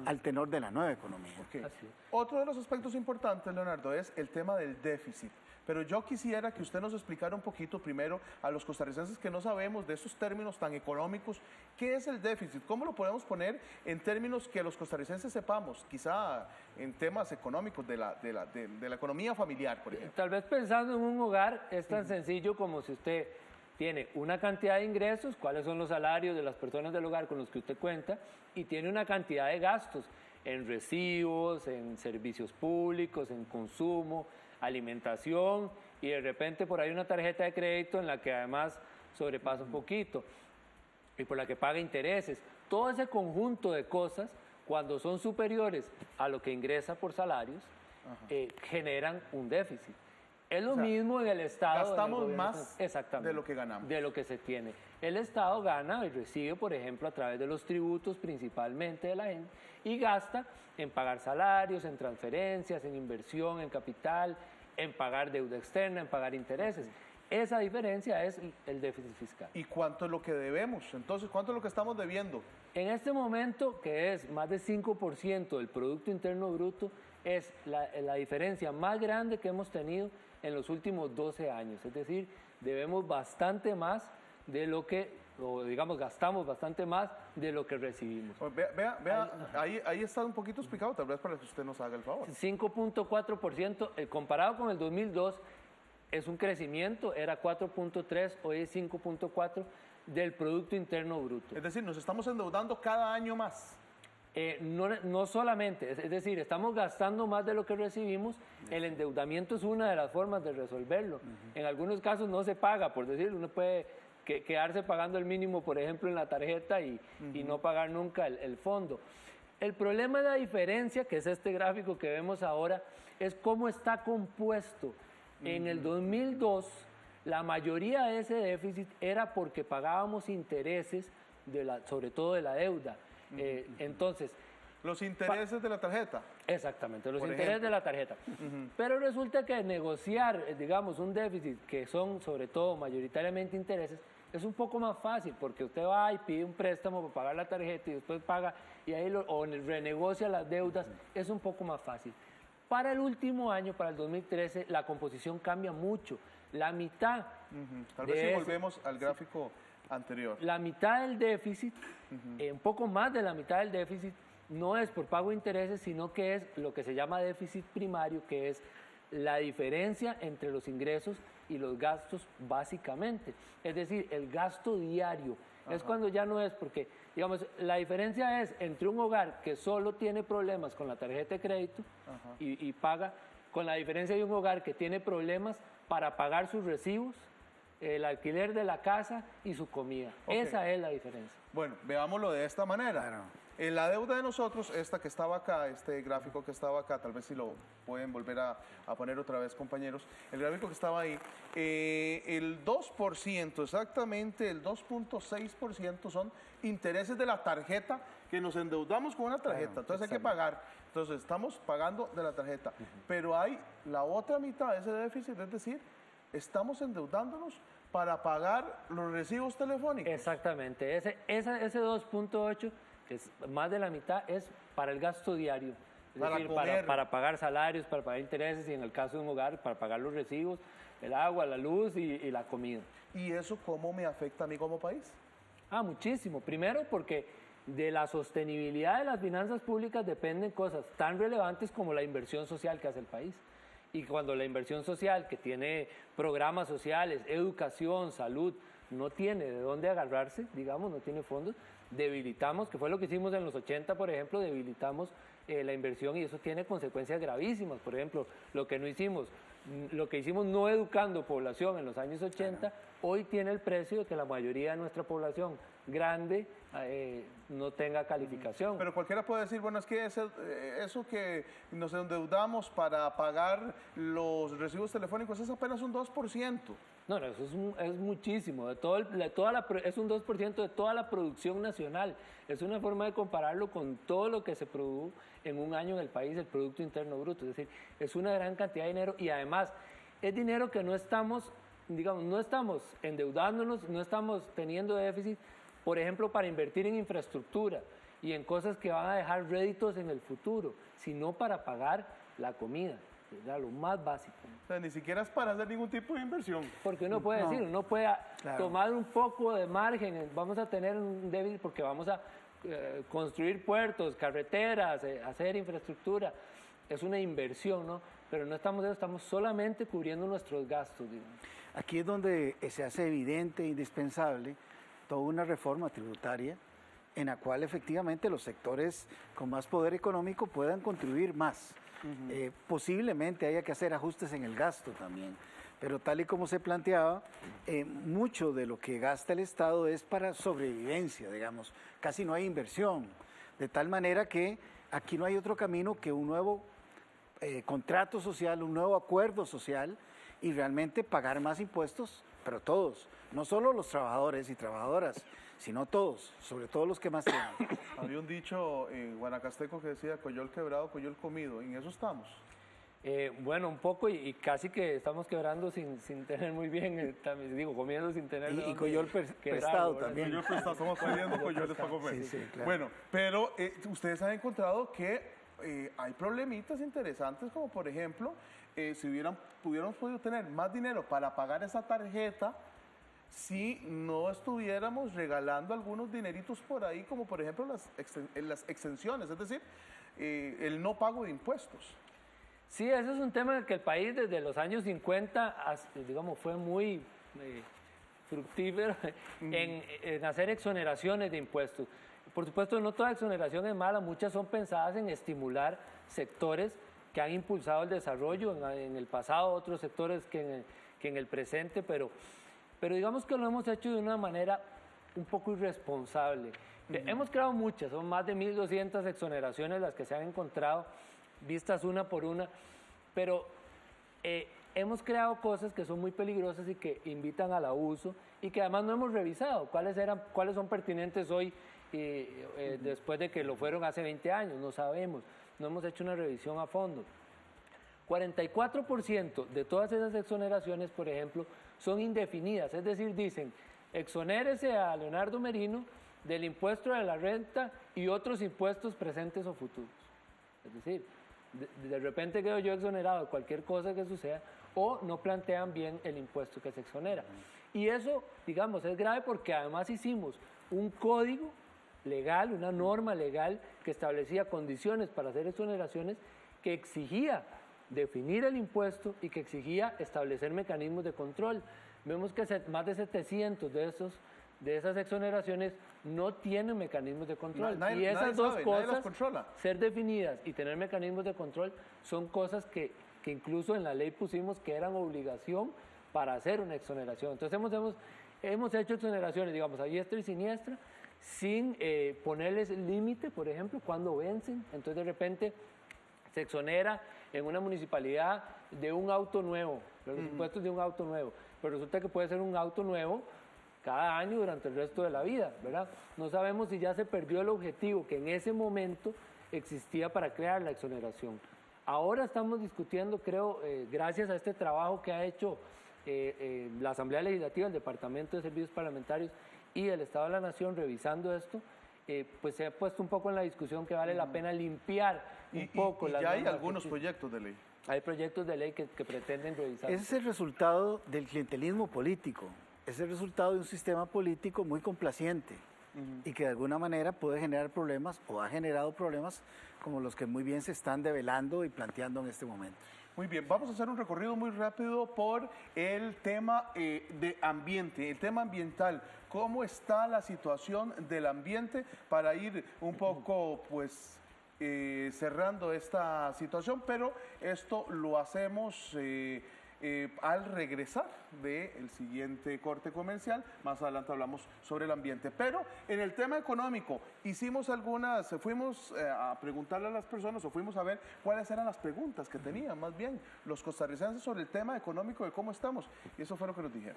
al tenor de la nueva economía. Okay. Otro de los aspectos importantes, Leonardo, es el tema del déficit. Pero yo quisiera que usted nos explicara un poquito primero a los costarricenses que no sabemos de esos términos tan económicos, ¿qué es el déficit? ¿Cómo lo podemos poner en términos que los costarricenses sepamos? Quizá en temas económicos de la economía familiar, por ejemplo. Tal vez pensando en un hogar es tan sencillo como si usted tiene una cantidad de ingresos, cuáles son los salarios de las personas del hogar con los que usted cuenta, y tiene una cantidad de gastos en recibos, en servicios públicos, en consumo, alimentación, y de repente por ahí una tarjeta de crédito en la que además sobrepasa un poquito, y por la que paga intereses. Todo ese conjunto de cosas, cuando son superiores a lo que ingresa por salarios, generan un déficit. Es lo mismo en el Estado. Gastamos más de lo que ganamos. De lo que se tiene. El Estado gana y recibe, por ejemplo, a través de los tributos principalmente de la gente, y gasta en pagar salarios, en transferencias, en inversión, en capital, en pagar deuda externa, en pagar intereses. Esa diferencia es el déficit fiscal. ¿Y cuánto es lo que debemos? Entonces, ¿cuánto es lo que estamos debiendo? En este momento, que es más de 5% del Producto Interno Bruto, es la diferencia más grande que hemos tenido en los últimos 12 años. Es decir, debemos bastante más de lo que, o digamos, gastamos bastante más de lo que recibimos. Vea, ahí está un poquito explicado, tal vez para que usted nos haga el favor. 5.4%, comparado con el 2002, es un crecimiento, era 4.3, hoy es 5.4 del Producto Interno Bruto. Es decir, nos estamos endeudando cada año más. No solamente, es decir, estamos gastando más de lo que recibimos. El endeudamiento es una de las formas de resolverlo. En algunos casos no se paga, por decirlo, uno puede quedarse pagando el mínimo, por ejemplo, en la tarjeta y no pagar nunca el fondo. El problema de la diferencia, que es este gráfico que vemos ahora, es cómo está compuesto. En el 2002, la mayoría de ese déficit era porque pagábamos intereses, sobre todo de la deuda. Entonces, los intereses de la tarjeta. Exactamente, los intereses de la tarjeta. Pero resulta que negociar, digamos, un déficit que son sobre todo mayoritariamente intereses, es un poco más fácil porque usted va y pide un préstamo para pagar la tarjeta y después paga y ahí renegocia las deudas, es un poco más fácil. Para el último año, para el 2013, la composición cambia mucho. La mitad. Tal vez si volvemos al gráfico anterior. La mitad del déficit, un poco más de la mitad del déficit, no es por pago de intereses, sino que es lo que se llama déficit primario, que es la diferencia entre los ingresos y los gastos básicamente. Es decir, el gasto diario. Es cuando ya no es porque, digamos, la diferencia es entre un hogar que solo tiene problemas con la tarjeta de crédito y paga, con la diferencia de un hogar que tiene problemas para pagar sus recibos, el alquiler de la casa y su comida. Esa es la diferencia. Bueno, veámoslo de esta manera. La deuda de nosotros, esta que estaba acá, este gráfico que estaba acá, tal vez si lo pueden volver a poner otra vez, compañeros, el gráfico que estaba ahí, el 2%, exactamente el 2.6% son intereses de la tarjeta, que nos endeudamos con una tarjeta, entonces hay que pagar, entonces estamos pagando de la tarjeta, pero hay la otra mitad de ese déficit, es decir, estamos endeudándonos para pagar los recibos telefónicos. Exactamente, ese 2.8, que es más de la mitad, es para el gasto diario. Es decir, para pagar salarios, para pagar intereses y en el caso de un hogar, para pagar los recibos, el agua, la luz y la comida. ¿Y eso cómo me afecta a mí como país? Muchísimo. Primero porque de la sostenibilidad de las finanzas públicas dependen cosas tan relevantes como la inversión social que hace el país. Y cuando la inversión social, que tiene programas sociales, educación, salud, no tiene de dónde agarrarse, digamos, no tiene fondos, debilitamos, que fue lo que hicimos en los 80, por ejemplo, debilitamos la inversión y eso tiene consecuencias gravísimas. Por ejemplo, lo que hicimos no educando población en los años 80, hoy tiene el precio de que la mayoría de nuestra población grande no tenga calificación. Pero cualquiera puede decir, bueno, es que eso que nos endeudamos para pagar los recibos telefónicos es apenas un 2%. No, eso es muchísimo, es un 2% de toda la producción nacional. Es una forma de compararlo con todo lo que se produjo en un año en el país, el Producto Interno Bruto. Es decir, es una gran cantidad de dinero y además es dinero que no estamos endeudándonos, no estamos teniendo déficit, por ejemplo, para invertir en infraestructura y en cosas que van a dejar réditos en el futuro, sino para pagar la comida, ¿verdad? Lo más básico. O sea, ni siquiera es para hacer ningún tipo de inversión. Porque uno puede decir, uno puede tomar un poco de margen, vamos a tener un débil porque vamos a construir puertos, carreteras, hacer infraestructura. Es una inversión, ¿no? Pero no estamos solamente cubriendo nuestros gastos, digamos. Aquí es donde se hace evidente e indispensable toda una reforma tributaria en la cual efectivamente los sectores con más poder económico puedan contribuir más. Posiblemente haya que hacer ajustes en el gasto también, pero tal y como se planteaba, mucho de lo que gasta el Estado es para sobrevivencia, digamos, casi no hay inversión, de tal manera que aquí no hay otro camino que un nuevo contrato social, un nuevo acuerdo social y realmente pagar más impuestos, pero todos, no solo los trabajadores y trabajadoras, sino todos, sobre todo los que más tienen. Había un dicho guanacasteco que decía, coyol quebrado, coyol comido, ¿en eso estamos? Bueno, un poco y casi que estamos quebrando sin tener muy bien, comiendo sin tener... Y coyol prestado también. Coyol prestado, estamos pidiendo coyoles para comer. Sí, claro. Bueno, pero ustedes han encontrado que hay problemitas interesantes, como por ejemplo, si pudiéramos podido tener más dinero para pagar esa tarjeta, si no estuviéramos regalando algunos dineritos por ahí, como por ejemplo las exenciones, es decir, el no pago de impuestos. Sí, ese es un tema que el país desde los años 50, fue muy fructífero en hacer exoneraciones de impuestos. Por supuesto, no toda exoneración es mala, muchas son pensadas en estimular sectores que han impulsado el desarrollo en el pasado, otros sectores que en el presente, pero digamos que lo hemos hecho de una manera un poco irresponsable. Hemos creado muchas, son más de 1.200 exoneraciones las que se han encontrado, vistas una por una, pero hemos creado cosas que son muy peligrosas y que invitan al abuso y que además no hemos revisado cuáles son pertinentes hoy después de que lo fueron hace 20 años, no sabemos, no hemos hecho una revisión a fondo. 44% de todas esas exoneraciones, por ejemplo, son indefinidas, es decir, dicen, exonérese a Leonardo Merino del impuesto de la renta y otros impuestos presentes o futuros. Es decir, de repente quedo yo exonerado de cualquier cosa que suceda o no plantean bien el impuesto que se exonera. Y eso, digamos, es grave porque además hicimos un código legal, una norma legal que establecía condiciones para hacer exoneraciones que exigía definir el impuesto y que exigía establecer mecanismos de control. Vemos que más de 700 de esas exoneraciones no tienen mecanismos de control. Y esas dos cosas, ser definidas y tener mecanismos de control, son cosas que incluso en la ley pusimos que eran obligación para hacer una exoneración. Entonces hemos hecho exoneraciones, digamos, a diestra y siniestra, sin ponerles límite, por ejemplo, cuando vencen. Entonces de repente se exonera en una municipalidad de un auto nuevo, de los impuestos de un auto nuevo, pero resulta que puede ser un auto nuevo cada año durante el resto de la vida, ¿verdad? No sabemos si ya se perdió el objetivo que en ese momento existía para crear la exoneración. Ahora estamos discutiendo, creo, gracias a este trabajo que ha hecho la Asamblea Legislativa, el Departamento de Servicios Parlamentarios y el Estado de la Nación revisando esto, pues se ha puesto un poco en la discusión que vale la pena limpiar un poco. Y ya hay algunos proyectos de ley. Hay proyectos de ley que pretenden revisar. Ese es el resultado del clientelismo político, es el resultado de un sistema político muy complaciente y que de alguna manera puede generar problemas o ha generado problemas como los que muy bien se están develando y planteando en este momento. Muy bien, vamos a hacer un recorrido muy rápido por el tema de ambiente, el tema ambiental. ¿Cómo está la situación del ambiente para ir un poco, pues, cerrando esta situación? Pero esto lo hacemos al regresar del siguiente corte comercial. Más adelante hablamos sobre el ambiente. Pero en el tema económico, fuimos a preguntarle a las personas o fuimos a ver cuáles eran las preguntas que tenían más bien los costarricenses sobre el tema económico de cómo estamos. Y eso fue lo que nos dijeron.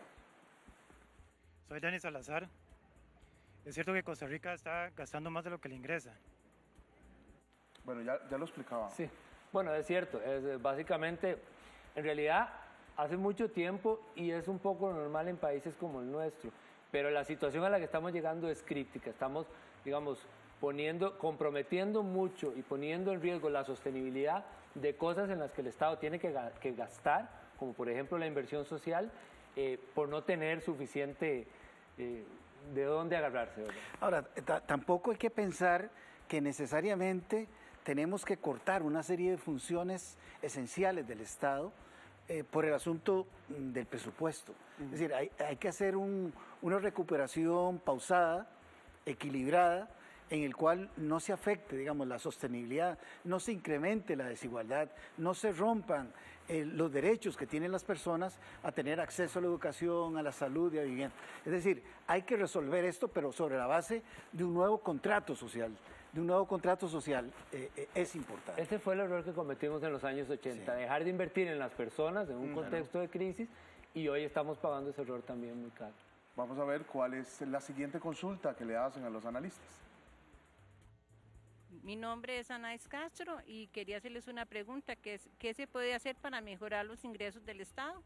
Soy Dani Salazar. Es cierto que Costa Rica está gastando más de lo que le ingresa. Bueno, ya lo explicaba. Sí, bueno, es cierto. Básicamente, en realidad, hace mucho tiempo y es un poco normal en países como el nuestro, pero la situación a la que estamos llegando es crítica. Estamos, digamos, comprometiendo mucho y poniendo en riesgo la sostenibilidad de cosas en las que el Estado tiene que gastar, como por ejemplo la inversión social, por no tener suficiente de dónde agarrarse, ¿verdad? Ahora, tampoco hay que pensar que necesariamente tenemos que cortar una serie de funciones esenciales del Estado por el asunto del presupuesto. Es decir, hay que hacer una recuperación pausada, equilibrada, en el cual no se afecte, digamos, la sostenibilidad, no se incremente la desigualdad, no se rompan los derechos que tienen las personas a tener acceso a la educación, a la salud y a vivienda. Es decir, hay que resolver esto, pero sobre la base de un nuevo contrato social. Es importante. Ese fue el error que cometimos en los años 80, dejar de invertir en las personas en un contexto de crisis, y hoy estamos pagando ese error también muy caro. Vamos a ver cuál es la siguiente consulta que le hacen a los analistas. Mi nombre es Anaís Castro y quería hacerles una pregunta, que es, ¿qué se puede hacer para mejorar los ingresos del Estado?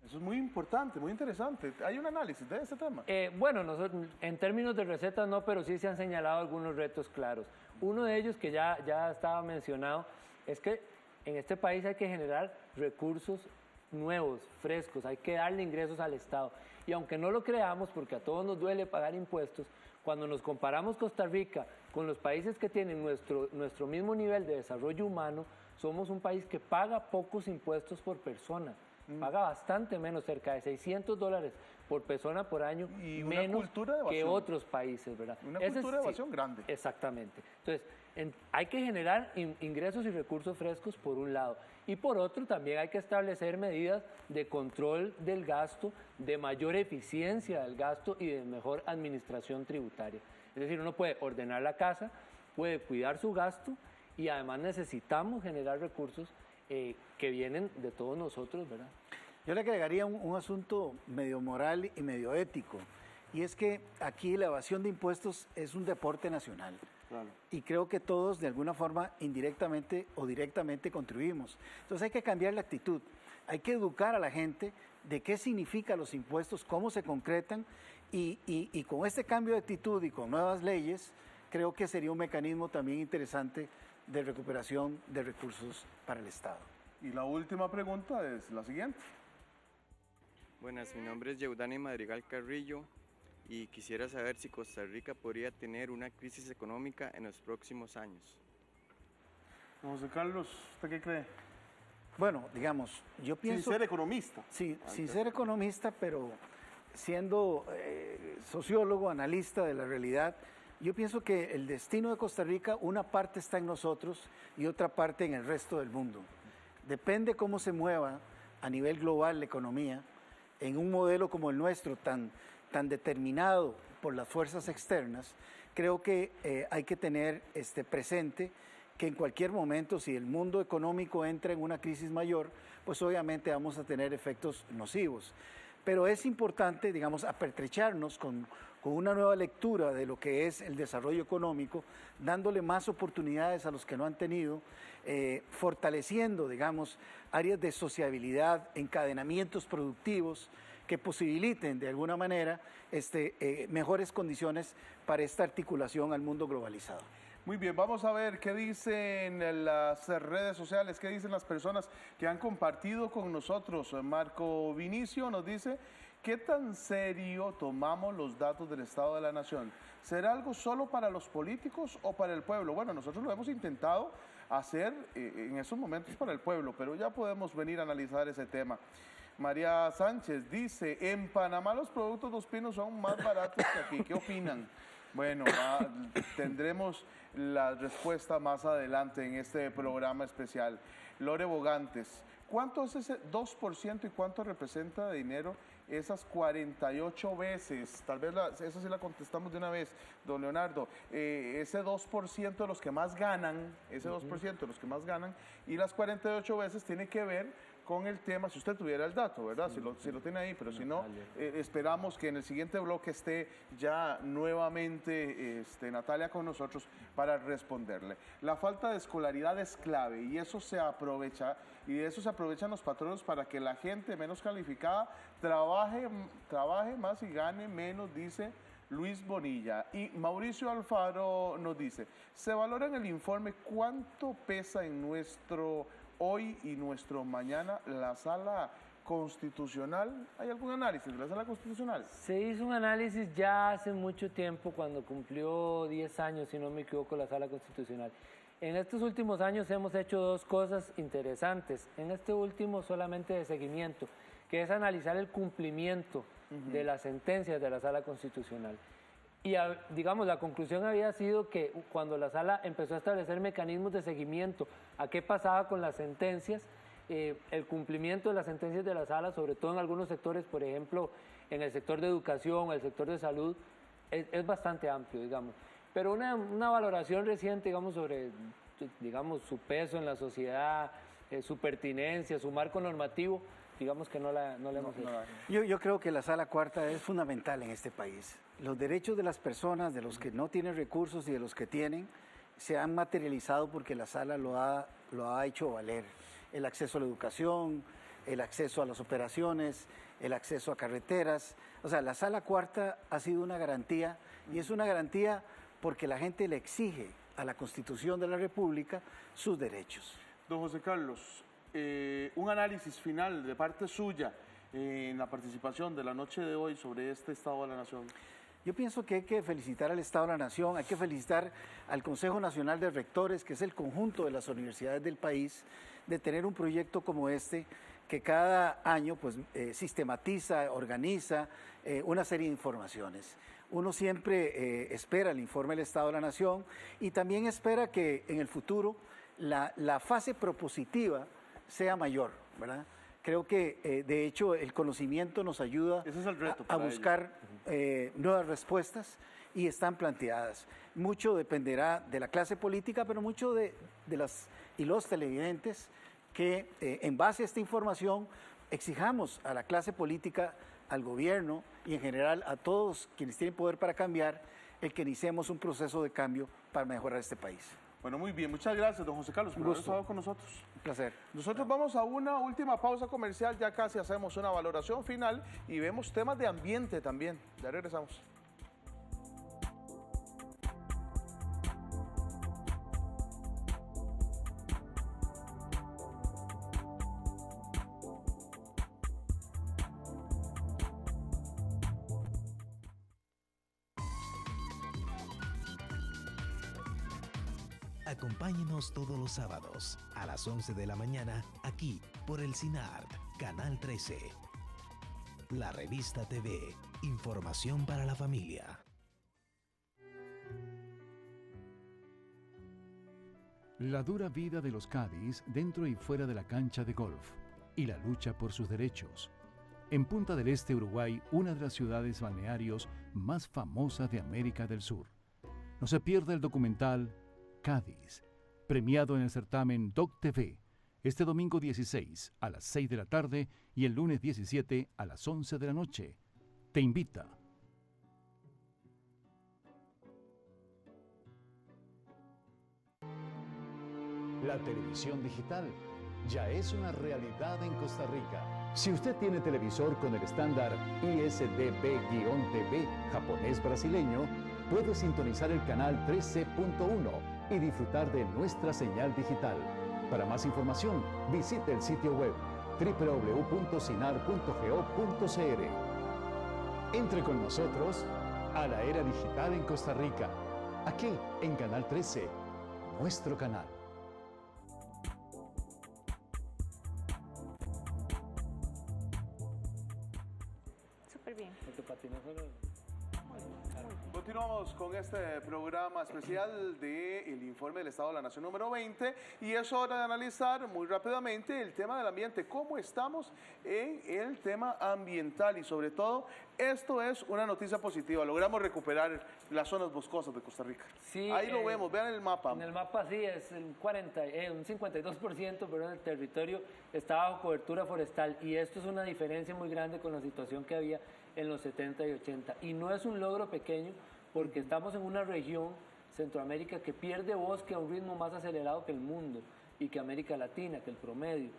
Eso es muy importante, muy interesante. ¿Hay un análisis de este tema? Bueno, nosotros, en términos de recetas no, pero sí se han señalado algunos retos claros. Uno de ellos, que ya estaba mencionado, es que en este país hay que generar recursos nuevos, frescos, hay que darle ingresos al Estado. Y aunque no lo creamos, porque a todos nos duele pagar impuestos, cuando nos comparamos Costa Rica con los países que tienen nuestro mismo nivel de desarrollo humano, somos un país que paga pocos impuestos por persona. Paga bastante menos, cerca de $600 por persona por año, y menos que otros países, ¿verdad? Una cultura de evasión grande. Exactamente. Entonces, hay que generar ingresos y recursos frescos por un lado, y por otro también hay que establecer medidas de control del gasto, de mayor eficiencia del gasto y de mejor administración tributaria. Es decir, uno puede ordenar la casa, puede cuidar su gasto, y además necesitamos generar recursos que vienen de todos nosotros, ¿verdad? Yo le agregaría un asunto medio moral y medio ético, y es que aquí la evasión de impuestos es un deporte nacional. Claro. Y creo que todos de alguna forma indirectamente o directamente contribuimos. Entonces hay que cambiar la actitud, hay que educar a la gente de qué significan los impuestos, cómo se concretan, y con este cambio de actitud y con nuevas leyes, creo que sería un mecanismo también interesante de recuperación de recursos para el Estado. Y la última pregunta es la siguiente. Buenas, mi nombre es Yeudani Madrigal Carrillo y quisiera saber si Costa Rica podría tener una crisis económica en los próximos años. José Carlos, ¿usted qué cree? Bueno, digamos, yo pienso... Sin ser economista. Sí, sin ser economista, pero siendo sociólogo, analista de la realidad, yo pienso que el destino de Costa Rica, una parte está en nosotros y otra parte en el resto del mundo. Depende cómo se mueva a nivel global la economía, en un modelo como el nuestro, tan tan determinado por las fuerzas externas, creo que hay que tener presente que en cualquier momento, si el mundo económico entra en una crisis mayor, pues obviamente vamos a tener efectos nocivos. Pero es importante, digamos, apertrecharnos con una nueva lectura de lo que es el desarrollo económico, dándole más oportunidades a los que no han tenido, fortaleciendo, digamos, áreas de sociabilidad, encadenamientos productivos que posibiliten de alguna manera mejores condiciones para esta articulación al mundo globalizado. Muy bien, vamos a ver qué dicen las redes sociales, qué dicen las personas que han compartido con nosotros. Marco Vinicio nos dice, ¿qué tan serio tomamos los datos del Estado de la Nación? ¿Será algo solo para los políticos o para el pueblo? Bueno, nosotros lo hemos intentado hacer en esos momentos para el pueblo, pero ya podemos venir a analizar ese tema. María Sánchez dice, en Panamá los productos Dos Pinos son más baratos que aquí, ¿qué opinan? Bueno, tendremos la respuesta más adelante en este programa especial. Lore Bogantes, ¿cuánto es ese 2% y cuánto representa de dinero esas 48 veces? Tal vez esa sí la contestamos de una vez, don Leonardo. Ese 2% de los que más ganan, y las 48 veces tiene que ver con el tema, si usted tuviera el dato, ¿verdad? Si lo tiene ahí, pero si no, esperamos que en el siguiente bloque esté ya nuevamente Natalia con nosotros para responderle. La falta de escolaridad es clave y eso se aprovecha, y de eso se aprovechan los patronos para que la gente menos calificada trabaje más y gane menos, dice Luis Bonilla. Y Mauricio Alfaro nos dice, se valora en el informe cuánto pesa en nuestro hoy y nuestro mañana la Sala Constitucional. ¿Hay algún análisis de la Sala Constitucional? Se hizo un análisis ya hace mucho tiempo, cuando cumplió 10 años, si no me equivoco, la Sala Constitucional. En estos últimos años hemos hecho dos cosas interesantes. En este último solamente de seguimiento, que es analizar el cumplimiento de las sentencias de la Sala Constitucional. Y digamos, la conclusión había sido que cuando la Sala empezó a establecer mecanismos de seguimiento a qué pasaba con las sentencias, el cumplimiento de las sentencias de la Sala, sobre todo en algunos sectores, por ejemplo, en el sector de educación, el sector de salud, es bastante amplio, digamos. Pero una valoración reciente, digamos, sobre su peso en la sociedad, su pertinencia, su marco normativo, digamos que no la hemos hecho. Yo creo que la Sala Cuarta es fundamental en este país. Los derechos de las personas, de los que no tienen recursos y de los que tienen, se han materializado porque la Sala lo ha hecho valer. El acceso a la educación, el acceso a las operaciones, el acceso a carreteras. O sea, la Sala Cuarta ha sido una garantía, y es una garantía porque la gente le exige a la Constitución de la República sus derechos. Don José Carlos, un análisis final de parte suya en la participación de la noche de hoy sobre este Estado de la Nación. Yo pienso que hay que felicitar al Estado de la Nación, hay que felicitar al Consejo Nacional de Rectores, que es el conjunto de las universidades del país, de tener un proyecto como este, que cada año pues, sistematiza, organiza una serie de informaciones. Uno siempre espera el informe del Estado de la Nación y también espera que en el futuro la fase propositiva sea mayor, ¿verdad? Creo que, de hecho, el conocimiento nos ayuda a buscar nuevas respuestas y están planteadas. Mucho dependerá de la clase política, pero mucho de las y los televidentes que, en base a esta información, exijamos a la clase política, al gobierno y en general a todos quienes tienen poder para cambiar, el que iniciemos un proceso de cambio para mejorar este país. Bueno, muy bien. Muchas gracias, don José Carlos, por haber estado con nosotros. Un placer. Nosotros vamos a una última pausa comercial, ya casi hacemos una valoración final y vemos temas de ambiente también. Ya regresamos. Acompáñenos todos los sábados a las 11 de la mañana aquí por el CINART, Canal 13. La Revista TV, información para la familia. La dura vida de los Cádiz dentro y fuera de la cancha de golf y la lucha por sus derechos. en Punta del Este, Uruguay, una de las ciudades balnearios más famosas de América del Sur. No se pierda el documental Cádiz, premiado en el certamen Doc TV, este domingo 16 a las 6 de la tarde y el lunes 17 a las 11 de la noche. Te invita. La televisión digital ya es una realidad en Costa Rica. Si usted tiene televisor con el estándar ISDB-TV japonés brasileño, puede sintonizar el canal 13.1 y disfrutar de nuestra señal digital. Para más información, visite el sitio web www.sinar.go.cr. Entre con nosotros a la era digital en Costa Rica, aquí en Canal 13, nuestro canal. Súper bien. Continuamos con este programa especial del Informe del Estado de la Nación número 20 y es hora de analizar muy rápidamente el tema del ambiente, cómo estamos en el tema ambiental y sobre todo esto es una noticia positiva, logramos recuperar las zonas boscosas de Costa Rica. Sí, ahí lo vemos, vean el mapa. En el mapa sí, es un 52%, pero el territorio está bajo cobertura forestal y esto es una diferencia muy grande con la situación que había en los 70 y 80. Y no es un logro pequeño porque estamos en una región, Centroamérica, que pierde bosque a un ritmo más acelerado que el mundo y que América Latina, que el promedio.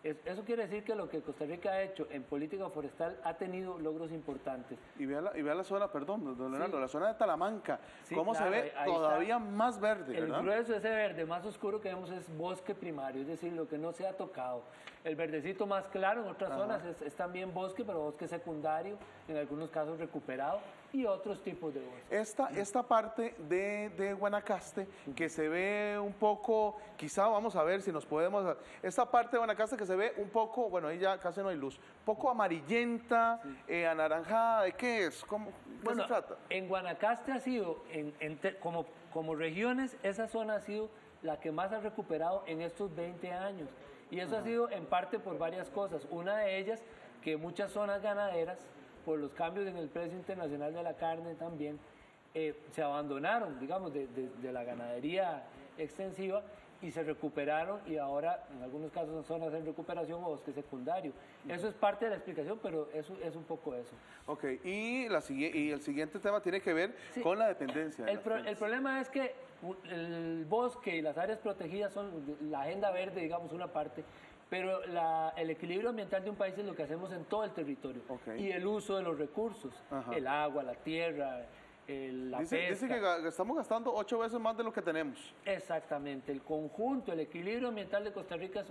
Eso quiere decir que lo que Costa Rica ha hecho en política forestal ha tenido logros importantes. Y vea la zona, perdón, don Leonardo, sí. La zona de Talamanca, sí, cómo claro, se ve todavía más verde, el ¿verdad? grueso, ese verde más oscuro que vemos es bosque primario, es decir, lo que no se ha tocado. El verdecito más claro en otras zonas es también bosque, pero bosque secundario, en algunos casos recuperado, y otros tipos de bosque. Esta parte de Guanacaste, que se ve un poco, quizá vamos a ver si nos podemos... Esta parte de Guanacaste que se ve un poco, bueno, ahí ya casi no hay luz, un poco amarillenta, anaranjada, ¿de qué es? ¿Qué se trata? En Guanacaste ha sido, como regiones, esa zona ha sido la que más ha recuperado en estos 20 años. Y eso ha sido en parte por varias cosas. Una de ellas, que muchas zonas ganaderas, por los cambios en el precio internacional de la carne también, se abandonaron, digamos, de la ganadería extensiva y se recuperaron y ahora en algunos casos son zonas en recuperación o bosque secundario. Eso es parte de la explicación, pero eso es un poco eso. Ok, y el siguiente tema tiene que ver con la dependencia. El problema es que el bosque y las áreas protegidas son la agenda verde, digamos, una parte, pero el equilibrio ambiental de un país es lo que hacemos en todo el territorio. Y el uso de los recursos, el agua, la tierra, la pesca. Dice que estamos gastando 8 veces más de lo que tenemos. Exactamente, el conjunto, el equilibrio ambiental de Costa Rica es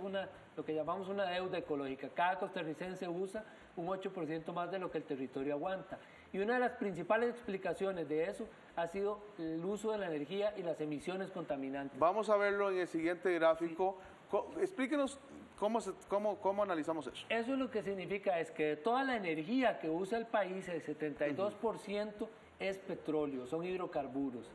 lo que llamamos una deuda ecológica. Cada costarricense usa un 8% más de lo que el territorio aguanta. Y una de las principales explicaciones de eso ha sido el uso de la energía y las emisiones contaminantes. Vamos a verlo en el siguiente gráfico. Sí. Explíquenos cómo analizamos eso. Eso lo que significa es que de toda la energía que usa el país, el 72% es petróleo, son hidrocarburos.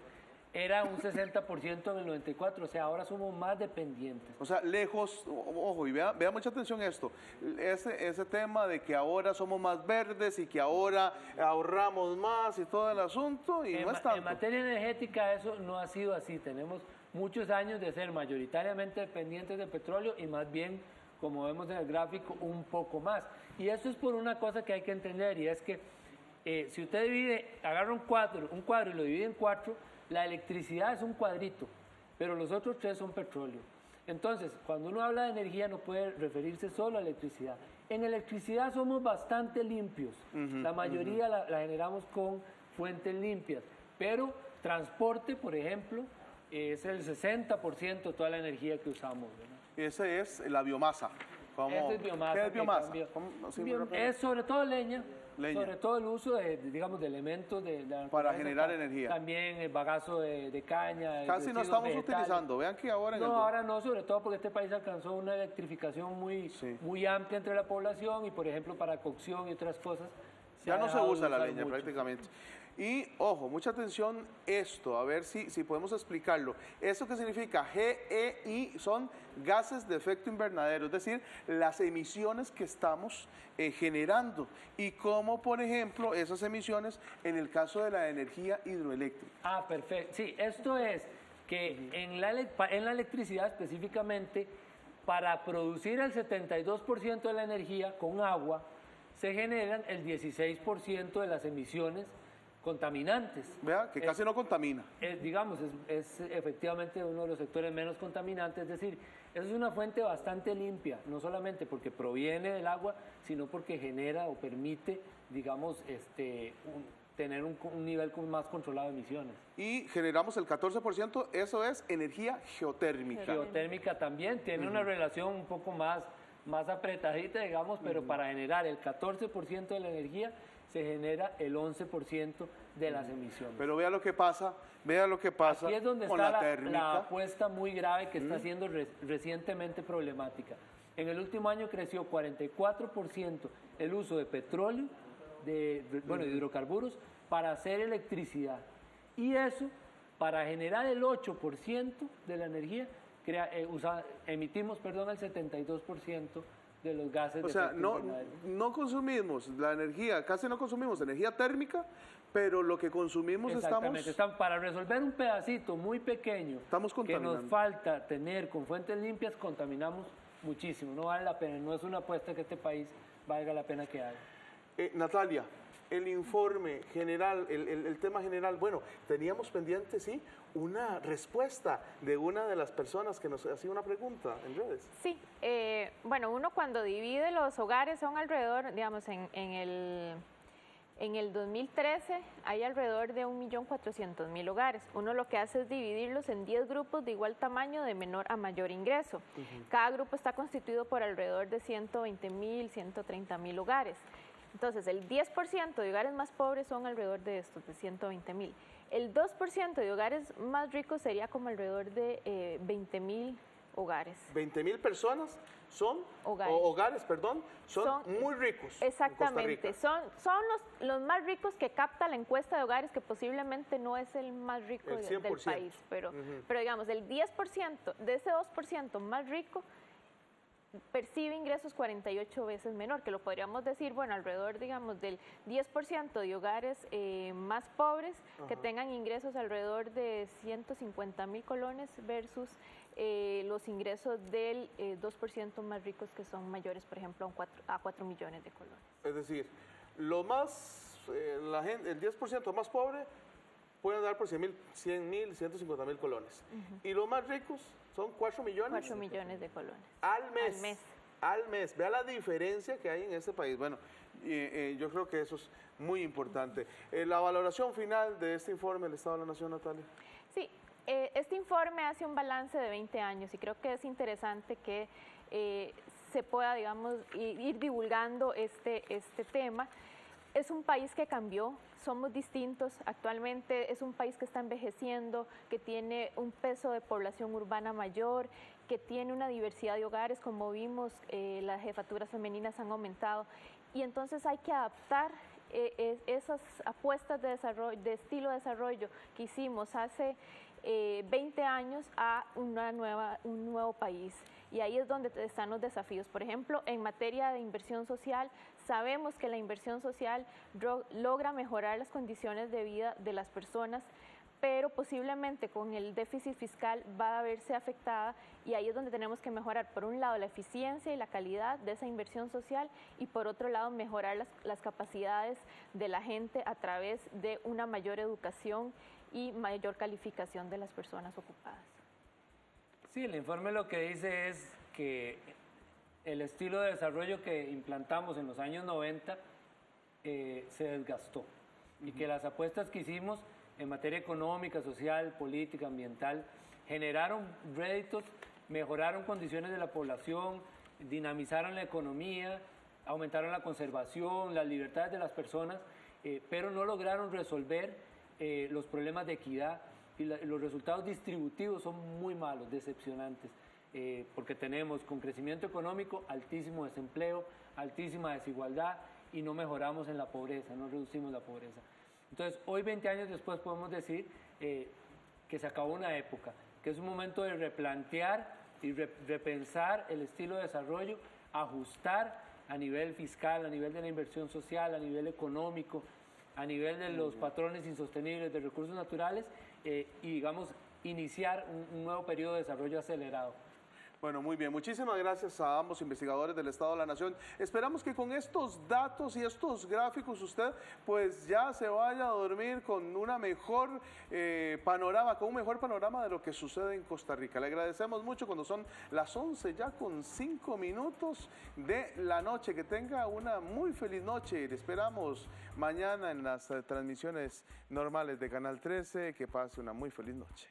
Era un 60% en el 94, o sea, ahora somos más dependientes. O sea, lejos, ojo, y vea mucha atención esto, ese tema de que ahora somos más verdes y que ahora ahorramos más y todo el asunto, y no es tanto. En materia energética eso no ha sido así, tenemos muchos años de ser mayoritariamente dependientes de petróleo y más bien, como vemos en el gráfico, un poco más. Y eso es por una cosa que hay que entender, y es que si usted agarra un cuadro y lo divide en 4, la electricidad es un cuadrito, pero los otros 3 son petróleo. Entonces, cuando uno habla de energía no puede referirse solo a electricidad. En electricidad somos bastante limpios, la mayoría la generamos con fuentes limpias, pero transporte, por ejemplo, es el 60% de toda la energía que usamos, ¿verdad? Esa es la biomasa. Esa es biomasa. ¿Qué es biomasa? Es sobre todo leña. Sobre todo el uso de elementos para generar energía. También el bagazo de caña. Casi no estamos utilizando. Vean que ahora ahora no, sobre todo porque este país alcanzó una electrificación muy amplia entre la población y, por ejemplo, para cocción y otras cosas Ya no se dejado de usa la usar leña mucho. prácticamente. Y, ojo, mucha atención esto, a ver si podemos explicarlo. ¿Eso qué significa? GEI son gases de efecto invernadero, es decir, las emisiones que estamos generando. Y cómo, por ejemplo, esas emisiones en el caso de la energía hidroeléctrica. Ah, perfecto. Sí, esto es que en la electricidad específicamente, para producir el 72% de la energía con agua, se generan el 16% de las emisiones contaminantes. Vea, que casi no contamina. Digamos, es efectivamente uno de los sectores menos contaminantes, es decir, es una fuente bastante limpia, no solamente porque proviene del agua, sino porque genera o permite, digamos, tener un nivel más controlado de emisiones. Y generamos el 14%, eso es energía geotérmica. Geotérmica también, tiene una relación un poco más apretadita, digamos, pero para generar el 14% de la energía, se genera el 11% de las emisiones. Pero vea lo que pasa Aquí es donde con está la térmica. la apuesta muy grave que está siendo recientemente problemática. En el último año creció 44% el uso de petróleo, de hidrocarburos, para hacer electricidad. Y eso, para generar el 8% de la energía, emitimos el 72% de los gases de efecto invernadero. No consumimos la energía, casi no consumimos energía térmica, pero lo que consumimos para resolver un pedacito muy pequeño que nos falta tener con fuentes limpias, contaminamos muchísimo. No vale la pena, no es una apuesta que este país valga la pena que haga. Natalia, el informe general, el tema general, bueno, teníamos pendiente, sí, una respuesta de una de las personas que nos hacía una pregunta en redes. Sí, bueno, uno cuando divide los hogares son alrededor, digamos, en el 2013 hay alrededor de 1.400.000 hogares. Uno lo que hace es dividirlos en 10 grupos de igual tamaño de menor a mayor ingreso. Cada grupo está constituido por alrededor de 120.000, 130.000 hogares. Entonces, el 10% de hogares más pobres son alrededor de estos, de 120.000. El 2% de hogares más ricos sería como alrededor de 20.000 hogares. 20.000 personas son muy ricos. Exactamente, son los más ricos que capta la encuesta de hogares, que posiblemente no es el más rico del país, pero digamos, el 10% de ese 2% más rico percibe ingresos 48 veces menor, que lo podríamos decir, bueno, alrededor, digamos, del 10% de hogares más pobres que tengan ingresos alrededor de 150.000 colones versus los ingresos del 2% más ricos, que son mayores, por ejemplo, a 4 millones de colones. Es decir, el 10% más pobre pueden dar por 100.000, 150.000 colones. Y los más ricos son 4 millones. 4 millones de colones. Al mes. Vea la diferencia que hay en este país. Bueno, yo creo que eso es muy importante. La valoración final de este informe del Estado de la Nación, Natalia. Sí, este informe hace un balance de 20 años y creo que es interesante que se pueda, digamos, ir divulgando este tema. Es un país que cambió, somos distintos, actualmente es un país que está envejeciendo, que tiene un peso de población urbana mayor, que tiene una diversidad de hogares, como vimos, las jefaturas femeninas han aumentado, y entonces hay que adaptar esas apuestas de desarrollo, de estilo de desarrollo que hicimos hace 20 años a un nuevo país. Y ahí es donde están los desafíos. Por ejemplo, en materia de inversión social, sabemos que la inversión social logra mejorar las condiciones de vida de las personas, pero posiblemente con el déficit fiscal va a verse afectada, y ahí es donde tenemos que mejorar, por un lado, la eficiencia y la calidad de esa inversión social, y por otro lado, mejorar las capacidades de la gente a través de una mayor educación y mayor calificación de las personas ocupadas. Sí, el informe lo que dice es que el estilo de desarrollo que implantamos en los años 90 se desgastó, y que las apuestas que hicimos en materia económica, social, política, ambiental, generaron réditos, mejoraron condiciones de la población, dinamizaron la economía, aumentaron la conservación, las libertades de las personas, pero no lograron resolver los problemas de equidad, y los resultados distributivos son muy malos, decepcionantes, porque tenemos con crecimiento económico altísimo desempleo, altísima desigualdad, y no mejoramos en la pobreza, no reducimos la pobreza. Entonces, hoy 20 años después podemos decir que se acabó una época, que es un momento de replantear y repensar el estilo de desarrollo, ajustar a nivel fiscal, a nivel de la inversión social, a nivel económico, a nivel de los patrones insostenibles de recursos naturales y, digamos, iniciar un nuevo periodo de desarrollo acelerado. Bueno, muy bien. Muchísimas gracias a ambos investigadores del Estado de la Nación. Esperamos que con estos datos y estos gráficos usted pues ya se vaya a dormir con una mejor panorama, con un mejor panorama de lo que sucede en Costa Rica. Le agradecemos mucho cuando son las 11 ya con 5 minutos de la noche. Que tenga una muy feliz noche y le esperamos mañana en las transmisiones normales de Canal 13. Que pase una muy feliz noche.